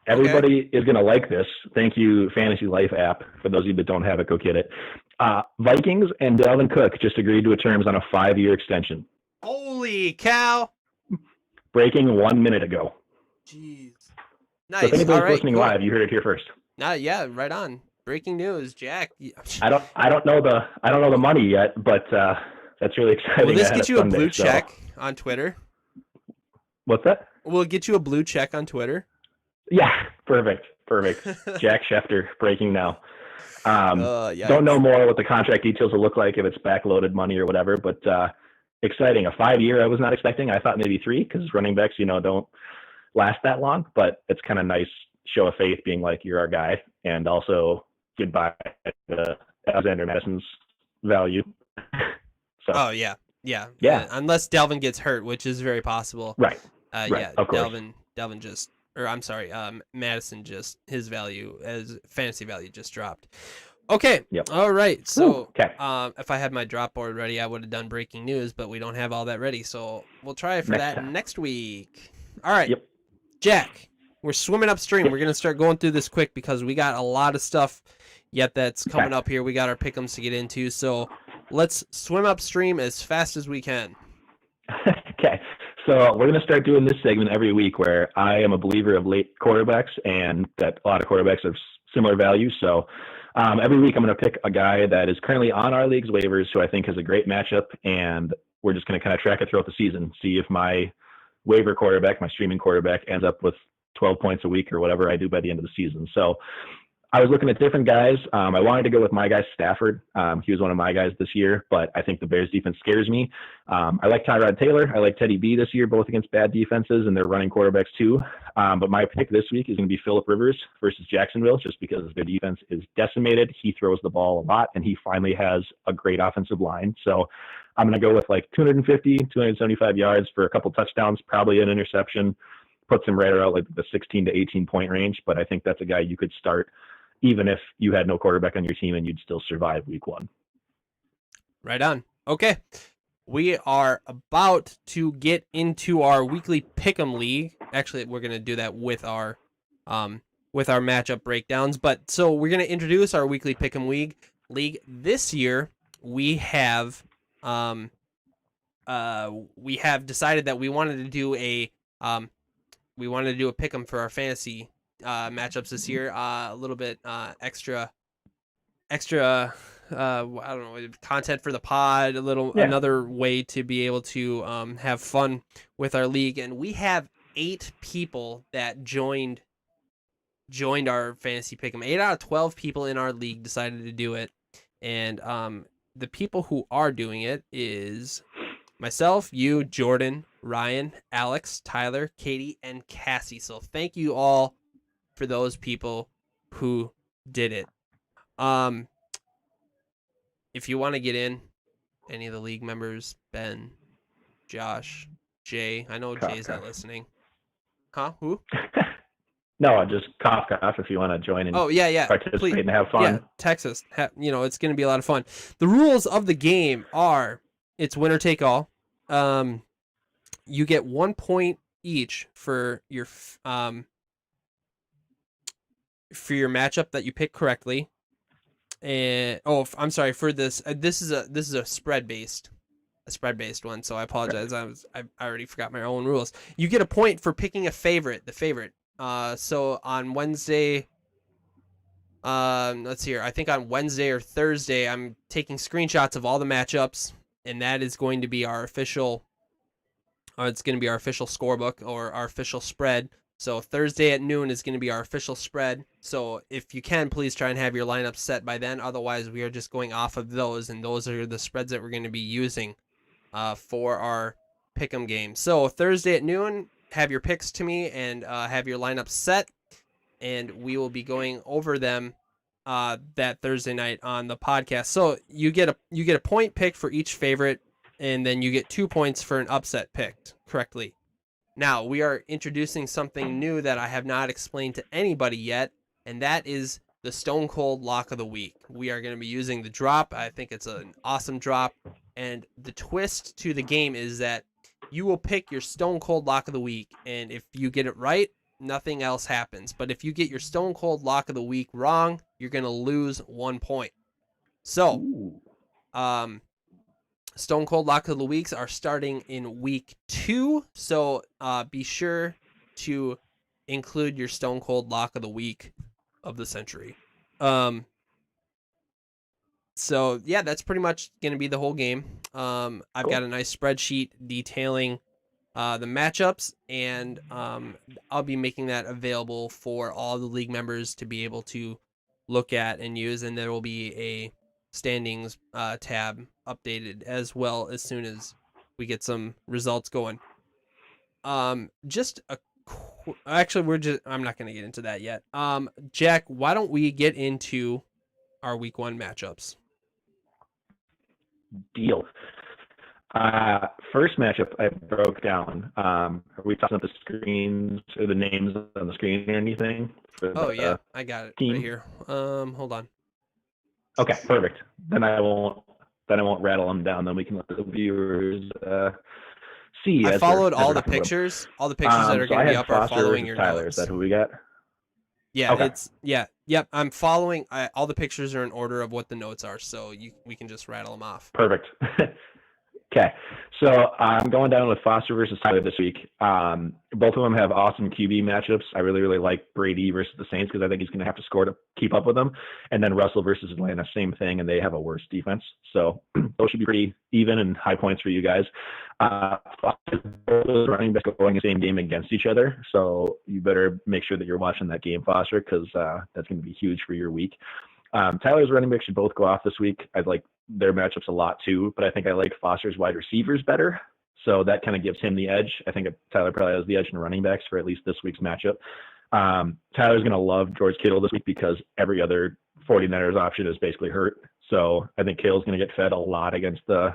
Everybody is going to like this. Thank you, Fantasy Life app. For those of you that don't have it, go get it. Vikings and Dalvin Cook just agreed to terms on a 5-year extension. Holy cow. Breaking 1 minute ago. Jeez. Nice. So if anybody's listening live, you heard it here first. Yeah, right on. Breaking news, Jack. I don't know the money yet, but that's really exciting. Will this get you a blue check on Twitter? What's that? Will it get you a blue check on Twitter? Yeah, perfect. Jack Schefter breaking now. Don't know more what the contract details will look like if it's backloaded money or whatever, but exciting. A 5-year I was not expecting. I thought maybe 3 because running backs, don't last that long, but it's kind of nice show of faith being like, you're our guy, and also goodbye to Alexander Madison's value. So. Oh, yeah. Unless Dalvin gets hurt, which is very possible. Right. Yeah, of course. Dalvin just... Or I'm sorry, Madison just, his value as fantasy value just dropped. Okay. Yep. All right. So okay. If I had my drop board ready, I would have done breaking news, but we don't have all that ready. So we'll try for that next week. All right. Yep. Jack, we're swimming upstream. We're going to start going through this quick because we got a lot of stuff yet that's coming up here. We got our pick'ems to get into. So let's swim upstream as fast as we can. Okay. So we're going to start doing this segment every week where I am a believer of late quarterbacks and that a lot of quarterbacks have similar value. So every week I'm going to pick a guy that is currently on our league's waivers who I think has a great matchup, and we're just going to kind of track it throughout the season, see if my waiver quarterback, my streaming quarterback, ends up with 12 points a week or whatever I do by the end of the season. So I was looking at different guys. I wanted to go with my guy Stafford. He was one of my guys this year, but I think the Bears defense scares me. I like Tyrod Taylor. I like Teddy B this year, both against bad defenses, and they're running quarterbacks too. But my pick this week is going to be Phillip Rivers versus Jacksonville, just because their defense is decimated. He throws the ball a lot, and he finally has a great offensive line. So I'm going to go with like 250, 275 yards for a couple touchdowns, probably an interception. Puts him right around like the 16 to 18 point range. But I think that's a guy you could start even if you had no quarterback on your team, and you'd still survive week 1. Right on. Okay. We are about to get into our weekly pick'em league. Actually, we're going to do that with our matchup breakdowns. But so we're going to introduce our weekly pick'em league. This year, we have decided that we wanted to do a pick'em for our fantasy matchups this year. A little bit extra I don't know, content for the pod, another way to be able to have fun with our league. And we have 8 people that joined our fantasy pick'em. 8 out of 12 people in our league decided to do it. And the people who are doing it is myself, you, Jordan, Ryan, Alex, Tyler, Katie, and Cassie. So thank you all for those people who did it. If you want to get in, any of the league members, Ben, Josh, Jay, I know Jay's not listening. Huh? Who? No, just cough if you want to join and participate please. And have fun. Yeah, text us. It's going to be a lot of fun. The rules of the game are, it's winner take all. You get 1 point each for your matchup that you pick correctly. And I'm sorry for this. This is a spread based one. So I apologize. I already forgot my own rules. You get a point for picking the favorite. So on Wednesday, let's see here. I think on Wednesday or Thursday, I'm taking screenshots of all the matchups, and that is going to be our official. It's going to be our official scorebook or our official spread. So Thursday at noon is going to be our official spread. So if you can, please try and have your lineup set by then. Otherwise, we are just going off of those, and those are the spreads that we're going to be using for our pick'em game. So Thursday at noon, have your picks to me and have your lineup set. and we will be going over them that Thursday night on the podcast. So you get a point pick for each favorite, and then you get 2 points for an upset picked correctly. Now we are introducing something new that I have not explained to anybody yet, and that is the Stone Cold Lock of the Week. We are going to be using the drop. I think it's an awesome drop, and the twist to the game is that you will pick your Stone Cold Lock of the Week, and if you get it right, nothing else happens. But if you get your Stone Cold Lock of the Week wrong, you're going to lose 1 point. So, Stone Cold Lock of the Weeks are starting in week 2. So be sure to include your Stone Cold Lock of the Week of the century. So yeah, that's pretty much going to be the whole game. I've got a nice spreadsheet detailing the matchups, and I'll be making that available for all the league members to be able to look at and use, and there will be a standings tab updated as well as soon as we get some results going. Just a actually I'm not going to get into that yet. Jack, why don't we get into our week 1 matchups? Deal. First matchup I broke down. Are we talking about the screens or the names on the screen or anything? Yeah, I got it right here. Hold on. Okay, perfect. Then I won't rattle them down. Then we can let the viewers see. I followed all the pictures. All the pictures that are going to be up are following your Tyler. notes. Is that who we got? Yeah, okay. Yep. I'm following. All the pictures are in order of what the notes are, so we can just rattle them off. Perfect. Okay, so I'm going down with Foster versus Tyler this week. Both of them have awesome QB matchups. I really, really like Brady versus the Saints because I think he's going to have to score to keep up with them. And then Russell versus Atlanta, same thing, and they have a worse defense. So those should be pretty even and high points for you guys. Those running backs going the same game against each other, so you better make sure that you're watching that game, Foster, because that's going to be huge for your week. Tyler's running backs should both go off this week. I'd like their matchups a lot too, but I think I like Foster's wide receivers better. So that kind of gives him the edge. I think Tyler probably has the edge in running backs for at least this week's matchup. Tyler's going to love George Kittle this week because every other 49ers option is basically hurt. So I think Kittle's going to get fed a lot against the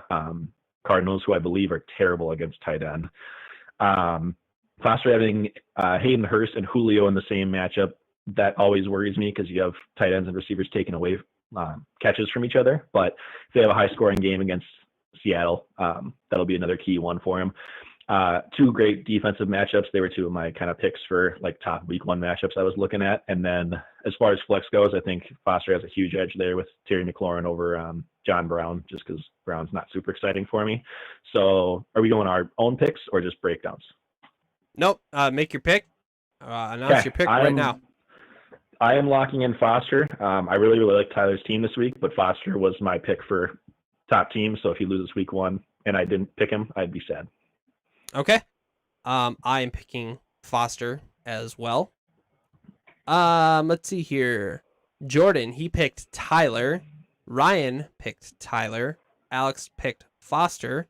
Cardinals, who I believe are terrible against tight end. Foster having Hayden Hurst and Julio in the same matchup, that always worries me because you have tight ends and receivers taking away catches from each other. But if they have a high-scoring game against Seattle, that'll be another key one for him. 2 great defensive matchups. They were 2 of my kind of picks for like top week 1 matchups I was looking at. And then as far as flex goes, I think Foster has a huge edge there with Terry McLaurin over John Brown, just because Brown's not super exciting for me. So are we going our own picks or just breakdowns? Nope. Make your pick. Announce your pick right now. I am locking in Foster. I really, really like Tyler's team this week, but Foster was my pick for top team. So if he loses week 1 and I didn't pick him, I'd be sad. Okay. I am picking Foster as well. Let's see here. Jordan, he picked Tyler. Ryan picked Tyler. Alex picked Foster.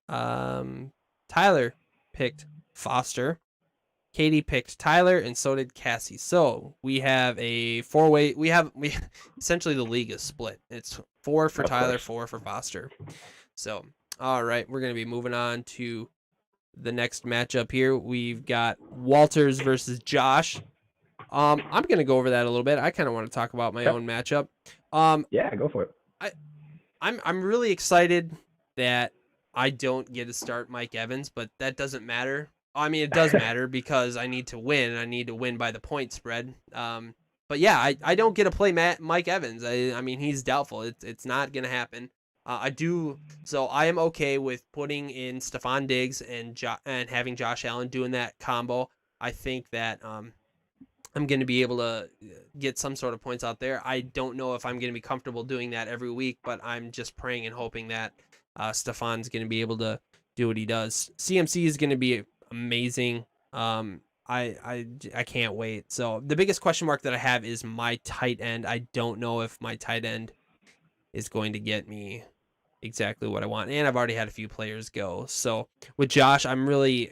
Tyler picked Foster. Katie picked Tyler, and so did Cassie. So we have a 4-way. We essentially the league is split. It's 4 for Tyler, 4 for Foster. So all right, we're gonna be moving on to the next matchup here. We've got Walters versus Josh. I'm gonna go over that a little bit. I kind of want to talk about my own matchup. Yeah, go for it. I'm really excited that I don't get to start Mike Evans, but that doesn't matter. I mean, it does matter because I need to win. I need to win by the point spread. But yeah, I don't get to play Mike Evans. I mean, he's doubtful. It's not going to happen. So I am okay with putting in Stephon Diggs and having Josh Allen doing that combo. I think that I'm going to be able to get some sort of points out there. I don't know if I'm going to be comfortable doing that every week, but I'm just praying and hoping that Stephon's going to be able to do what he does. CMC is going to be amazing. I can't wait. So the biggest question mark that I have is my tight end. I don't know if my tight end is going to get me exactly what I want. And I've already had a few players go. So with Josh, I'm really,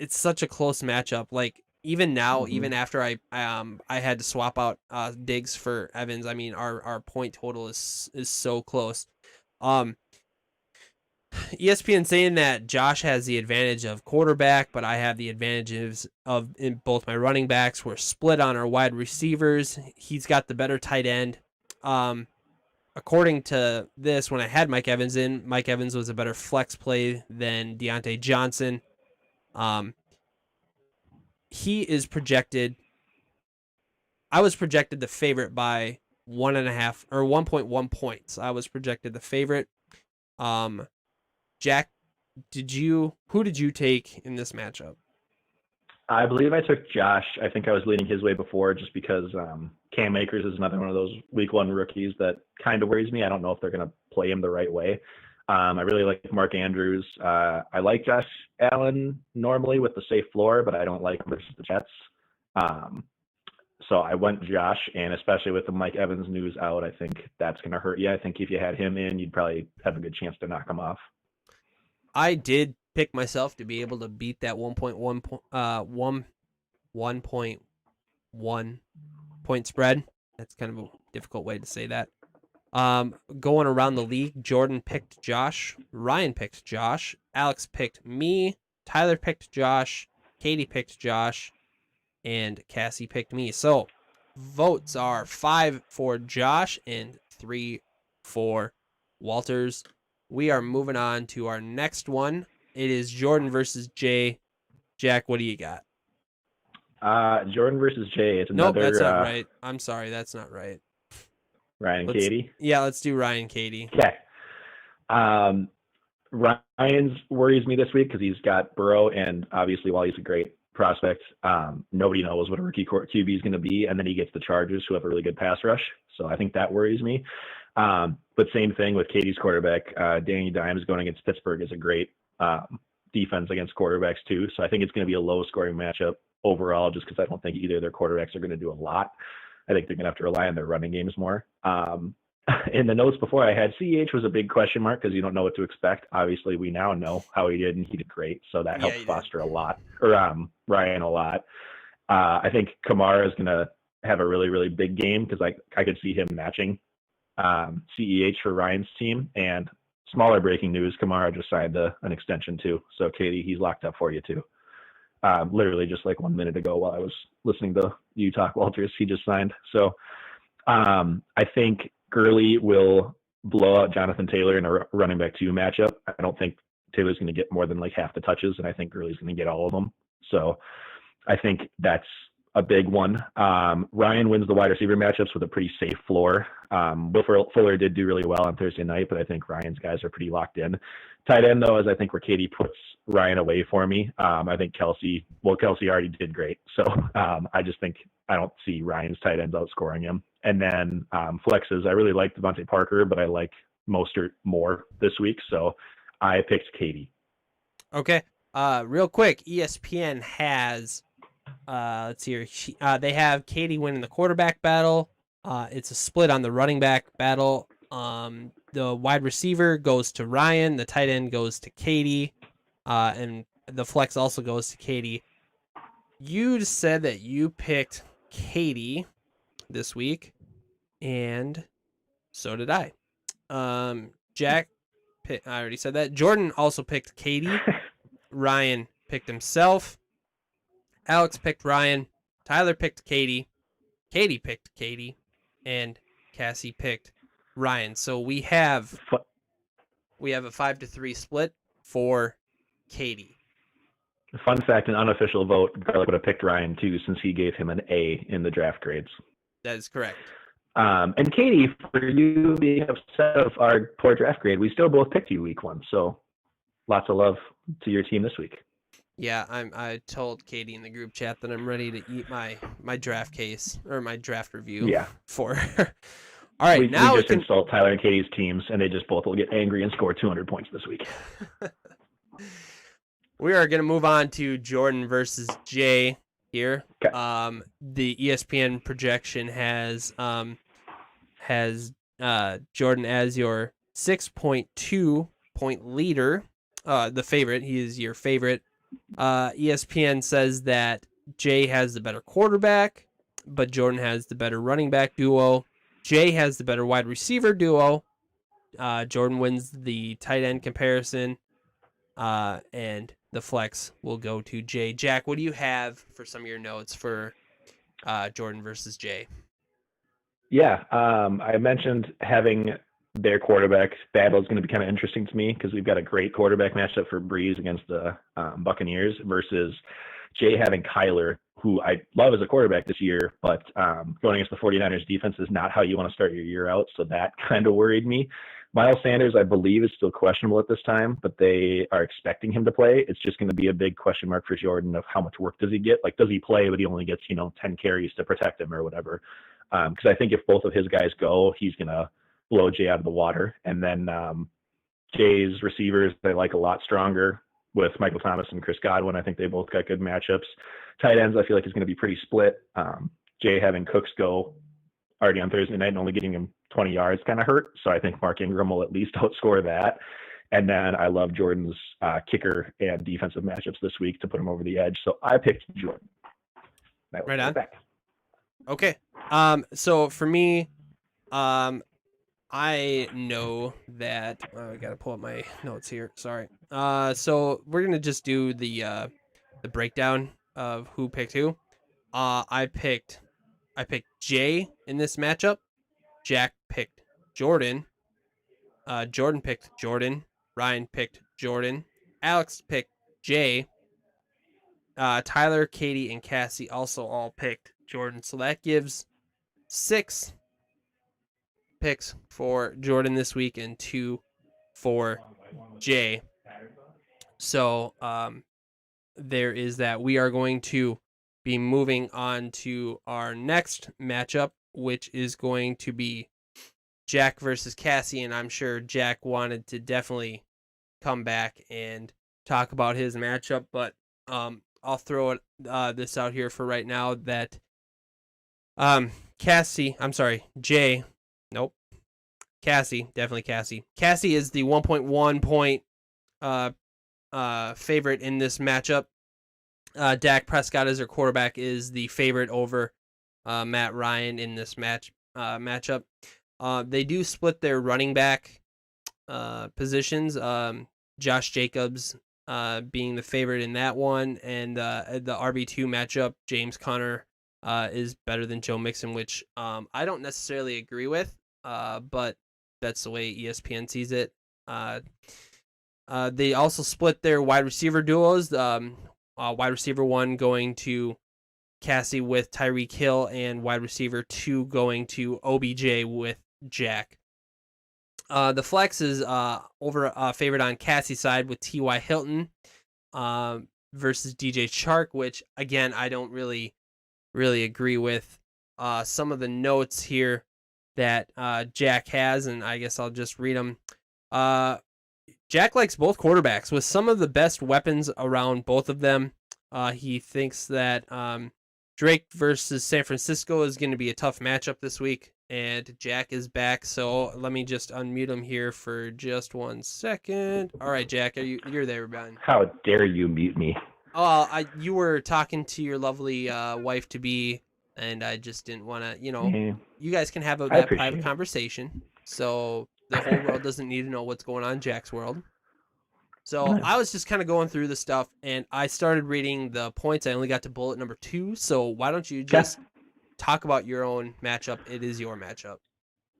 it's such a close matchup. Like even now, Mm-hmm. even after I had to swap out Diggs for Evans, I mean our point total is so close. ESPN saying that Josh has the advantage of quarterback, but I have the advantages of in both my running backs. We're split on our wide receivers. He's got the better tight end. According to this, when I had Mike Evans in, Mike Evans was a better flex play than Deontay Johnson. He is projected. I was projected the favorite by 1.5 or 1.1 points. I was projected the favorite. Jack, who did you take in this matchup? I believe I took Josh. I think I was leaning his way before just because Cam Akers is another one of those week one rookies that kind of worries me. I don't know if they're going to play him the right way. I really like Mark Andrews. I like Josh Allen normally with the safe floor, but I don't like him versus the Jets. So I went Josh, and especially with the Mike Evans news out, I think that's going to hurt you. I think if you had him in, you'd probably have a good chance to knock him off. I did pick myself to be able to beat that 1.1 point spread. That's kind of a difficult way to say that. Going around the league, Jordan picked Josh, Ryan picked Josh, Alex picked me, Tyler picked Josh, Katie picked Josh, and Cassie picked me. So votes are 5 for Josh and 3 for Walters. We are moving on to our next one. It is Jordan versus Jay. Jack, what do you got? Jordan versus Jay. It's another. Nope, that's not right. I'm sorry, that's not right. Ryan and Katie. Yeah, let's do Ryan Katie. Okay. Ryan's worries me this week because he's got Burrow, and obviously while he's a great prospect, nobody knows what a rookie QB is going to be, and then he gets the Chargers, who have a really good pass rush. So I think that worries me. But same thing with Katie's quarterback. Danny Dimes going against Pittsburgh is a great defense against quarterbacks too. So I think it's going to be a low-scoring matchup overall, just because I don't think either of their quarterbacks are going to do a lot. I think they're going to have to rely on their running games more. In the notes before, I had CEH was a big question mark because you don't know what to expect. Obviously, we now know how he did, and he did great. So that helps foster a lot, or Ryan a lot. I think Kamara is going to have a really, really big game because I could see him matching CEH for Ryan's team. And smaller breaking news, Kamara just signed an extension too. So Katie, he's locked up for you too. Literally just like 1 minute ago while I was listening to you talk, Walters, he just signed. So I think Gurley will blow out Jonathan Taylor in a running back 2 matchup. I don't think Taylor's going to get more than like half the touches, and I think Gurley's going to get all of them. So I think that's a big one. Ryan wins the wide receiver matchups with a pretty safe floor. Will Fuller did do really well on Thursday night, but I think Ryan's guys are pretty locked in. Tight end, though, is I think where Katie puts Ryan away for me. I think Kelsey already did great. So I just think I don't see Ryan's tight ends outscoring him. And then flexes, I really like Devontae Parker, but I like Mostert more this week. So I picked Katie. Okay. Real quick, ESPN has, let's see here. They have Katie winning the quarterback battle. It's a split on the running back battle. The wide receiver goes to Ryan. The tight end goes to Katie. And the flex also goes to Katie. You said that you picked Katie this week, and so did I. Jack, I already said that. Jordan also picked Katie. Ryan picked himself. Alex picked Ryan. Tyler picked Katie. Katie picked Katie. And Cassie picked Ryan. So we have a 5-3 split for Katie. Fun fact, an unofficial vote, Garlic would have picked Ryan too, since he gave him an A in the draft grades. That is correct. And Katie, for you being upset of our poor draft grade, we still both picked you week 1. So lots of love to your team this week. Yeah, I told Katie in the group chat that I'm ready to eat my draft case or my draft review. Yeah. For her. All right, we now we just insult Tyler and Katie's teams, and they just both will get angry and score 200 points this week. We are going to move on to Jordan versus Jay here. Okay. The ESPN projection has Jordan as your 6.2 point leader. The favorite. He is your favorite. ESPN says that Jay has the better quarterback, but Jordan has the better running back duo. Jay has the better wide receiver duo. Jordan wins the tight end comparison. And the flex will go to Jay. Jack, what do you have for some of your notes for Jordan versus Jay? Yeah, I mentioned having their quarterback battle is going to be kind of interesting to me because we've got a great quarterback matchup for Breeze against the Buccaneers versus Jay having Kyler, who I love as a quarterback this year, but going against the 49ers defense is not how you want to start your year out. So that kind of worried me. Miles Sanders, I believe, is still questionable at this time, but they are expecting him to play. It's just going to be a big question mark for Jordan of how much work does he get? Like, does he play, but he only gets, 10 carries to protect him or whatever? Because I think if both of his guys go, he's going to blow Jay out of the water. And then Jay's receivers, they like a lot stronger with Michael Thomas and Chris Godwin. I think they both got good matchups. Tight ends, I feel like is going to be pretty split. Jay having Cooks go already on Thursday night and only getting him 20 yards kind of hurt. So I think Mark Ingram will at least outscore that. And then I love Jordan's kicker and defensive matchups this week to put him over the edge. So I picked Jordan. Right on. Back. Okay. So for me, I know that I gotta pull up my notes here. Sorry. So we're gonna just do the breakdown of who picked who. I picked Jay in this matchup. Jack picked Jordan. Jordan picked Jordan. Ryan picked Jordan. Alex picked Jay. Tyler, Katie, and Cassie also all picked Jordan. So that gives 6 picks for Jordan this week and 2 for Jay. So there is that. We are going to be moving on to our next matchup, which is going to be Jack versus Cassie, and I'm sure Jack wanted to definitely come back and talk about his matchup, but I'll throw this out here for right now that Cassie is the 1.1 point favorite in this matchup. Dak Prescott as their quarterback is the favorite over Matt Ryan in this matchup. They do split their running back positions. Josh Jacobs being the favorite in that one, and the RB2 matchup, James Conner is better than Joe Mixon, which I don't necessarily agree with, but that's the way ESPN sees it. They also split their wide receiver duos. Wide receiver 1 going to Cassie with Tyreek Hill, and wide receiver 2 going to OBJ with Jack. The flex is favored on Cassie's side with T.Y. Hilton versus DJ Chark, which again I don't really agree with. Some of the notes here that Jack has, and I guess I'll just read them. Jack likes both quarterbacks with some of the best weapons around both of them. He thinks that Drake versus San Francisco is going to be a tough matchup this week, and Jack is back. So let me just unmute him here for just 1 second. All right, Jack, you're there, Ben? How dare you mute me? Oh, you were talking to your lovely wife to be, and I just didn't want to. You guys can have that private conversation. So the whole world doesn't need to know what's going on in Jack's world. So I was just kind of going through the stuff, and I started reading the points. I only got to bullet number 2. So why don't you just talk about your own matchup? It is your matchup.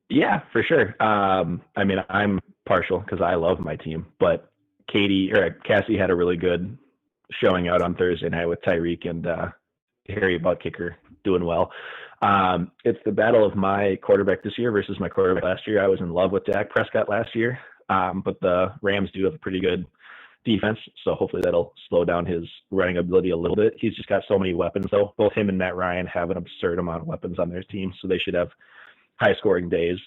Yeah, for sure. I mean, I'm partial because I love my team, but Cassie had a really good showing out on Thursday night with Tyreek and Harry Butt Kicker doing well. It's the battle of my quarterback this year versus my quarterback last year. I was in love with Dak Prescott last year, but the Rams do have a pretty good defense, so hopefully that'll slow down his running ability a little bit. He's just got so many weapons, though. Both him and Matt Ryan have an absurd amount of weapons on their team, so they should have high-scoring days.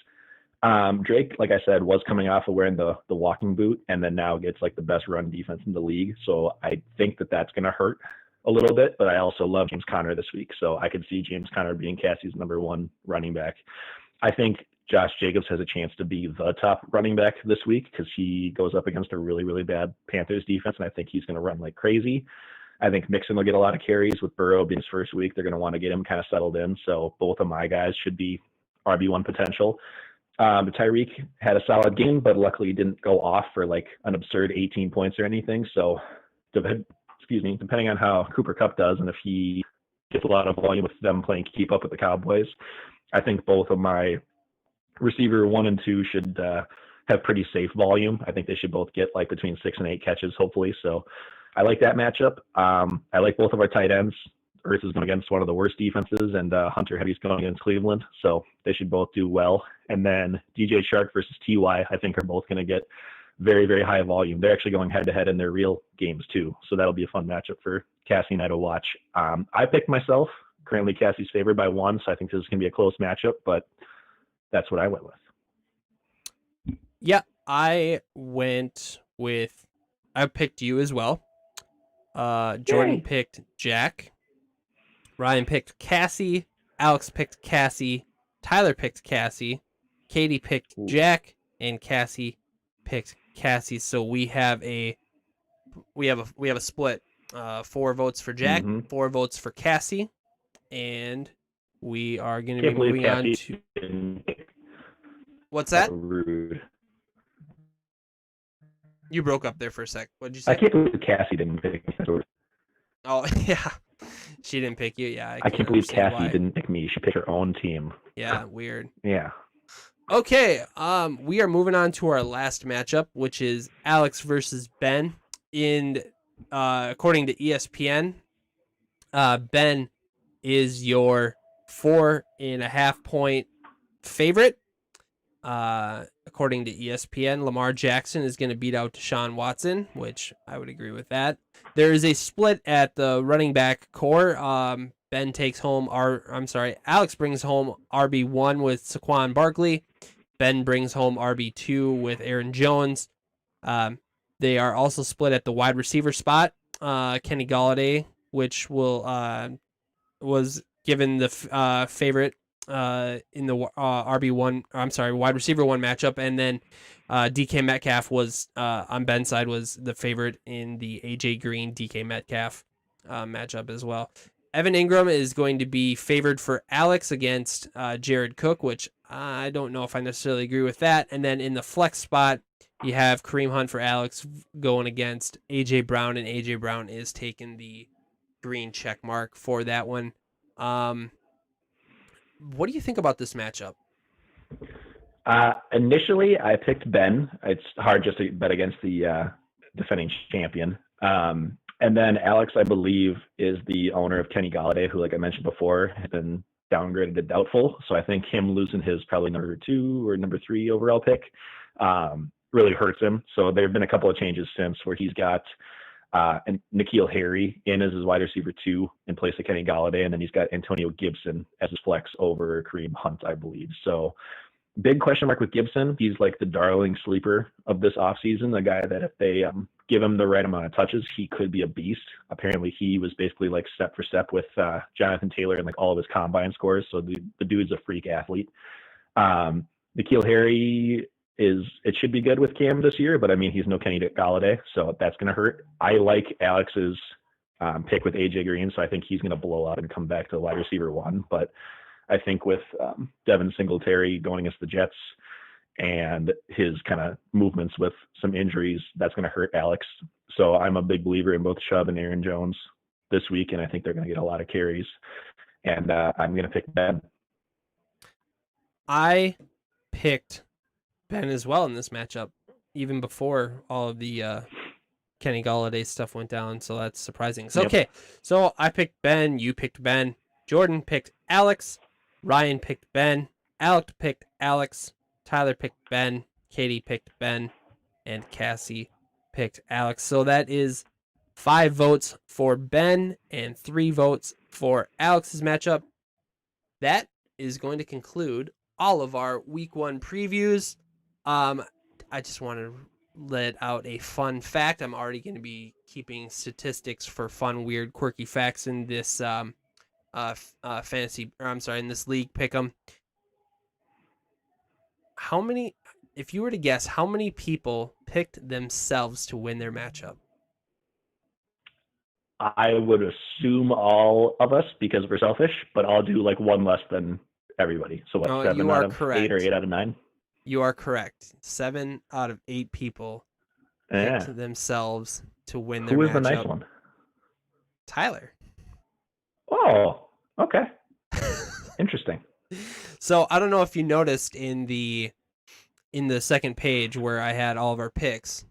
Drake, like I said, was coming off of wearing the walking boot, and then now gets like the best run defense in the league. So I think that's going to hurt a little bit, but I also love James Conner this week. So I could see James Conner being Cassie's number 1 running back. I think Josh Jacobs has a chance to be the top running back this week because he goes up against a really, really bad Panthers defense, and I think he's going to run like crazy. I think Mixon will get a lot of carries with Burrow being his first week. They're going to want to get him kind of settled in. So both of my guys should be RB1 potential. Tyreek had a solid game, but luckily didn't go off for like an absurd 18 points or anything. So, depending on how Cooper Kupp does and if he gets a lot of volume with them playing keep up with the Cowboys, I think both of my receiver 1 and 2 should have pretty safe volume. I think they should both get like between 6 and 8 catches, hopefully. So I like that matchup. I like both of our tight ends. Earth is going against one of the worst defenses, and Hunter Henry's going against Cleveland, so they should both do well. And then DJ Shark versus TY, I think, are both going to get very, very high volume. They're actually going head-to-head in their real games, too, so that'll be a fun matchup for Cassie and I to watch. I picked myself. Currently, Cassie's favored by 1, so I think this is going to be a close matchup, but that's what I went with. Yeah, I picked you as well. Jordan picked Jack. Ryan picked Cassie. Alex picked Cassie. Tyler picked Cassie. Katie picked Jack, and Cassie picked Cassie. So we have a split. 4 votes for Jack, 4 votes for Cassie, and we are going to be moving on to. What's that? Rude. You broke up there for a sec. What did you say? I can't believe Cassie didn't pick me. Oh yeah, she didn't pick you. Yeah, I can't believe Cassie didn't pick me. She picked her own team. Yeah, weird. Yeah. Okay, we are moving on to our last matchup, which is Alex versus Ben. According to ESPN, Ben is your 4.5 point favorite. According to ESPN, Lamar Jackson is going to beat out Deshaun Watson, which I would agree with that. There is a split at the running back core. Alex brings home RB1 with Saquon Barkley. Ben brings home RB2 with Aaron Jones. They are also split at the wide receiver spot. Kenny Golladay, which was given the favorite in the wide receiver 1 matchup, and then DK Metcalf was on Ben's side was the favorite in the AJ Green DK Metcalf matchup as well. Evan Ingram is going to be favored for Alex against Jared Cook, which I don't know if I necessarily agree with that. And then in the flex spot, you have Kareem Hunt for Alex going against AJ Brown, and AJ Brown is taking the green check mark for that one. What do you think about this matchup? Initially, I picked Ben. It's hard just to bet against the defending champion. And then Alex, I believe, is the owner of Kenny Golladay, who, like I mentioned before, has been downgraded to doubtful. So I think him losing his probably number 2 or number 3 overall pick really hurts him. So there have been a couple of changes since where he's got and N'Keal Harry in as his wide receiver 2 in place of Kenny Golladay, and then he's got Antonio Gibson as his flex over Kareem Hunt, I believe. So big question mark with Gibson. He's like the darling sleeper of this offseason, a guy that if they give him the right amount of touches, he could be a beast. Apparently he was basically like step for step with Jonathan Taylor and like all of his combine scores. So the dude's a freak athlete. N'Keal Harry it should be good with Cam this year, but I mean, he's no Kenny Golladay, so that's going to hurt. I like Alex's pick with AJ Green, so I think he's going to blow up and come back to wide receiver 1. But I think with Devin Singletary going against the Jets and his kind of movements with some injuries, that's going to hurt Alex. So I'm a big believer in both Chubb and Aaron Jones this week, and I think they're going to get a lot of carries. And I'm going to pick Ben. I picked Ben as well in this matchup, even before all of the Kenny Golladay stuff went down, so that's surprising. So, okay, so I picked Ben, you picked Ben, Jordan picked Alex, Ryan picked Ben, Alex picked Alex, Tyler picked Ben, Katie picked Ben, and Cassie picked Alex. So that is 5 votes for Ben and 3 votes for Alex's matchup. That is going to conclude all of our week 1 previews. I just want to let out a fun fact. I'm already going to be keeping statistics for fun, weird, quirky facts in this in this league pick'em. if you were to guess, how many people picked themselves to win their matchup? I would assume all of us because we're selfish, but I'll do like one less than everybody. So what, 7 You out are of 8 or correct. 8 out of 9? You are correct. 7 out of 8 people picked Yeah. themselves to win their Who is matchup. the nice one? Tyler. Oh, okay. Interesting. So I don't know if you noticed in the second page where I had all of our picks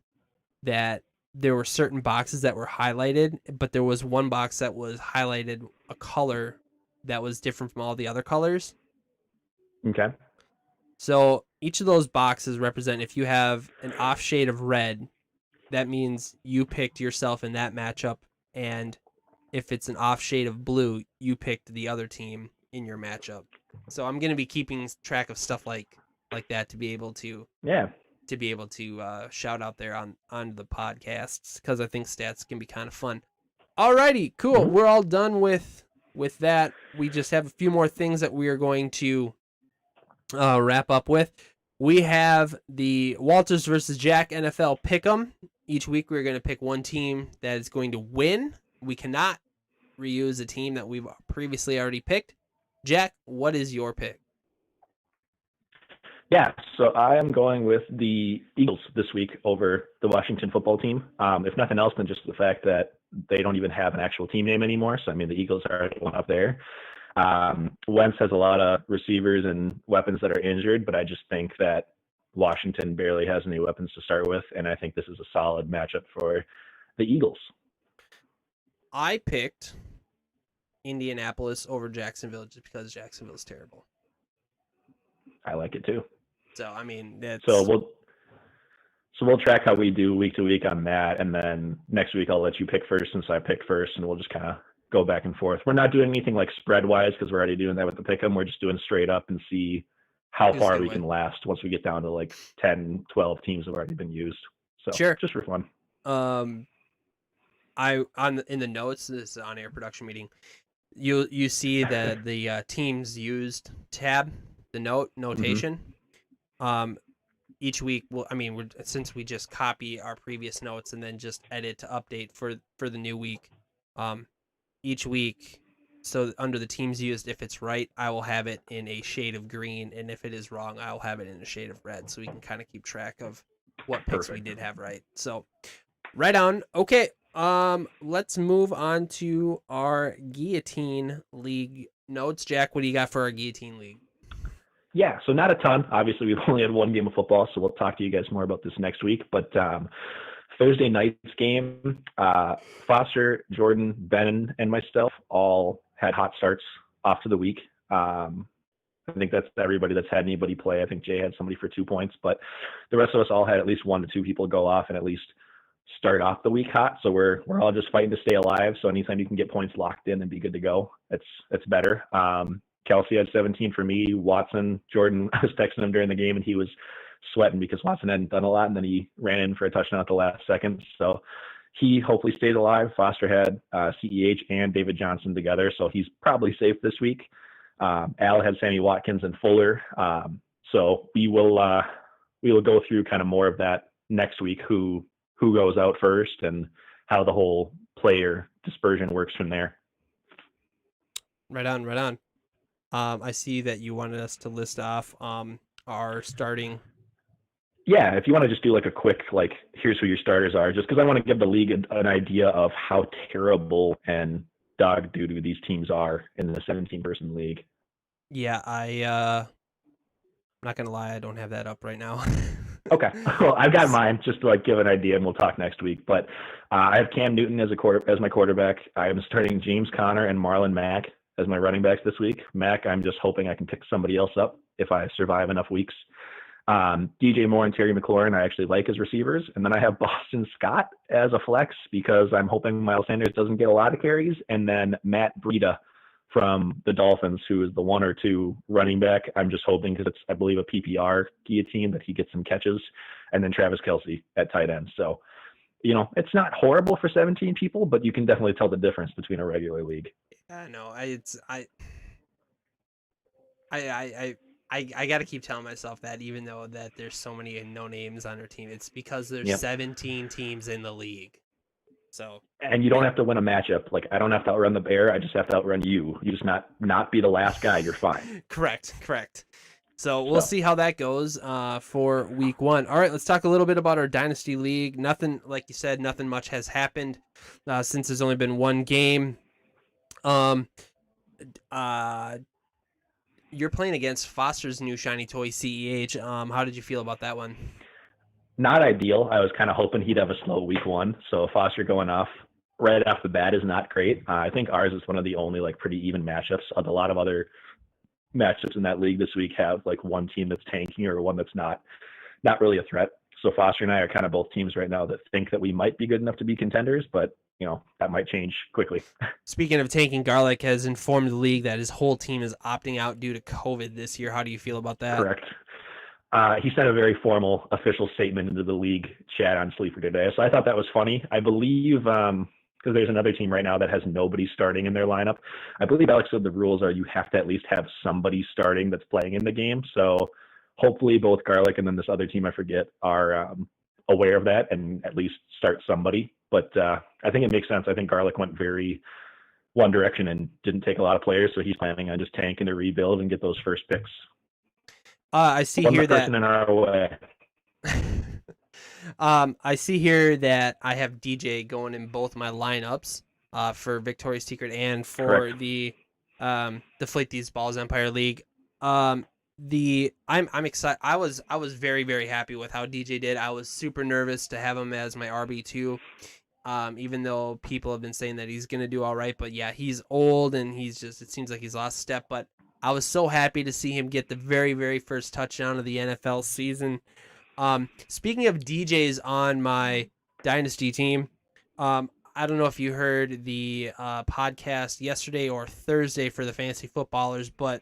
that there were certain boxes that were highlighted, but there was one box that was highlighted a color that was different from all the other colors. Okay. So each of those boxes represent, if you have an off shade of red, that means you picked yourself in that matchup, and if it's an off shade of blue, you picked the other team in your matchup. So I'm going to be keeping track of stuff like that to be able to shout out there on the podcasts, because I think stats can be kind of fun. Alrighty, cool. Mm-hmm. We're all done with that. We just have a few more things that we are going to wrap up with. We have the Walters versus Jack NFL Pick'em. Each week we're going to pick one team that is going to win. We cannot reuse a team that we've previously already picked. Jack, what is your pick? Yeah, so I am going with the Eagles this week over the Washington football team. If nothing else than just the fact that they don't even have an actual team name anymore. So, I mean, the Eagles are one up there. Wentz has a lot of receivers and weapons that are injured, but I just think that Washington barely has any weapons to start with, and I think this is a solid matchup for the Eagles. I picked Indianapolis over Jacksonville just because Jacksonville is terrible. I like it too. So, I mean, that's... So we'll track how we do week to week on that, and then next week I'll let you pick first since I picked first, and we'll just kind of go back and forth. We're not doing anything like spread wise because we're already doing that with the pick'em. We're just doing straight up and see how far we can last once we get down to like 10, 12 teams have already been used. So sure, just for fun. In the notes, this on air production meeting, you see the teams used tab, the notation. Mm-hmm. Each week, since we just copy our previous notes and then just edit to update for the new week, each week, so under the teams used, if it's right, I will have it in a shade of green, and if it is wrong, I'll have it in a shade of red, so we can kind of keep track of what picks we did have right. So, right on. Okay, let's move on to our Guillotine League notes. Jack, what do you got for our Guillotine League? Yeah, so not a ton. Obviously, we've only had one game of football, so we'll talk to you guys more about this next week. But Thursday night's game, Foster, Jordan, Ben, and myself all had hot starts off to the week. I think that's everybody that's had anybody play. I think Jay had somebody for 2 points, but the rest of us all had at least 1 to 2 people go off and at least start off the week hot. So we're all just fighting to stay alive. So anytime you can get points locked in and be good to go, it's better. Kelsey had 17 for me. Watson, Jordan, I was texting him during the game and he was sweating because Watson hadn't done a lot, and then he ran in for a touchdown at the last second. So he hopefully stayed alive. Foster had CEH and David Johnson together, so he's probably safe this week. Al had Sammy Watkins and Fuller. So we will go through kind of more of that next week, who goes out first and how the whole player dispersion works from there. Right on. I see that you wanted us to list off our starting. Yeah, if you want to just do like a quick, like, here's who your starters are, just because I want to give the league an idea of how terrible and dog doo-doo these teams are in the 17-person league. Yeah, I'm not going to lie, I don't have that up right now. Okay, well, I've got mine just to like give an idea, and we'll talk next week. But I have Cam Newton as my quarterback. I am starting James Conner and Marlon Mack as my running backs this week. Mack, I'm just hoping I can pick somebody else up if I survive enough weeks. DJ Moore and Terry McLaurin, I actually like as receivers. And then I have Boston Scott as a flex because I'm hoping Miles Sanders doesn't get a lot of carries. And then Matt Breida from the Dolphins, who is the 1 or 2 running back. I'm just hoping, because it's, I believe, a PPR guillotine, that he gets some catches. And then Travis Kelce at tight end. So, it's not horrible for 17 people, but you can definitely tell the difference between a regular league. I know. I got to keep telling myself that, even though that there's so many no names on our team. It's because there's Yep. 17 teams in the league. So. And you don't have to win a matchup. Like, I don't have to outrun the bear. I just have to outrun you. You just not be the last guy. You're fine. Correct. So we'll see how that goes for week 1. All right, let's talk a little bit about our Dynasty League. Nothing, like you said, nothing much has happened since there's only been one game. You're playing against Foster's new shiny toy, CEH. How did you feel about that one? Not ideal. I was kind of hoping he'd have a slow week 1. So Foster going off right off the bat is not great. I think ours is one of the only like pretty even matchups. A lot of other matchups in that league this week have like one team that's tanking or one that's not really a threat. So Foster and I are kind of both teams right now that think that we might be good enough to be contenders, but that might change quickly. Speaking of tanking, Garlic has informed the league that his whole team is opting out due to COVID this year. How do you feel about that? Correct. He sent a very formal official statement into the league chat on Sleeper today. So I thought that was funny. I believe, because there's another team right now that has nobody starting in their lineup. I believe Alex said the rules are you have to at least have somebody starting that's playing in the game. So hopefully both Garlic and then this other team I forget are aware of that and at least start somebody. But I think it makes sense. I think Garlic went very one direction and didn't take a lot of players, so he's planning on just tanking to rebuild and get those first picks. I see here that in our way. I see here that I have DJ going in both my lineups for Victoria's Secret and for Correct. the Deflate These Balls Empire League. I'm excited. I was very, very happy with how DJ did. I was super nervous to have him as my RB2. Even though people have been saying that he's gonna do all right, but yeah, he's old and it seems like he's lost step, but I was so happy to see him get the very, very first touchdown of the NFL season. Speaking of DJs on my Dynasty team, I don't know if you heard the podcast yesterday or Thursday for the Fantasy Footballers, but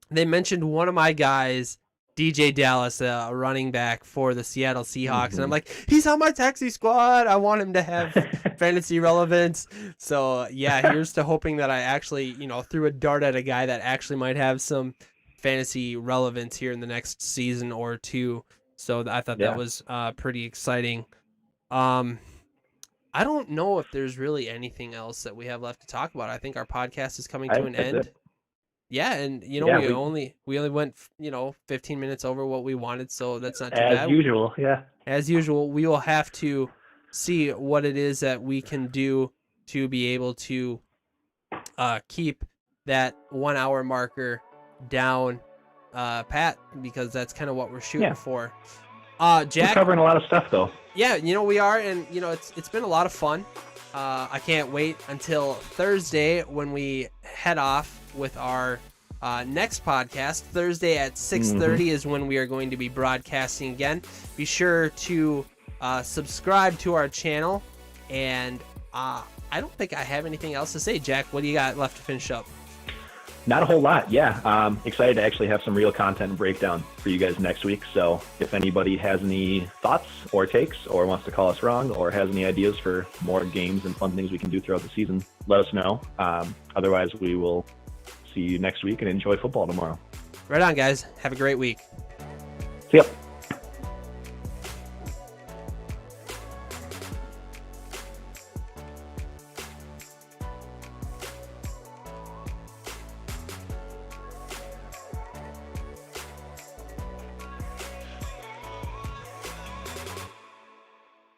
they mentioned one of my guys, DJ Dallas, a running back for the Seattle Seahawks. And I'm like, he's on my taxi squad. I want him to have fantasy relevance. So, yeah, here's to hoping that I actually, threw a dart at a guy that actually might have some fantasy relevance here in the next season or two. So I thought that was pretty exciting. I don't know if there's really anything else that we have left to talk about. I think our podcast is coming to an end. Yeah, and we only went 15 minutes over what we wanted, so that's not too bad. As usual, yeah. As usual, we will have to see what it is that we can do to be able to keep that 1 hour marker down pat, because that's kind of what we're shooting for. Jack, we're covering a lot of stuff though. Yeah, we are, and it's been a lot of fun. I can't wait until Thursday when we head off with our next podcast. Thursday at 6:30 is when we are going to be broadcasting again. Be sure to subscribe to our channel, and I don't think I have anything else to say. Jack, what do you got left to finish up? Not a whole lot. Yeah, excited to actually have some real content and breakdown for you guys next week. So if anybody has any thoughts or takes or wants to call us wrong or has any ideas for more games and fun things we can do throughout the season, let us know. Otherwise, we will see you next week and enjoy football tomorrow. Right on, guys. Have a great week. See ya.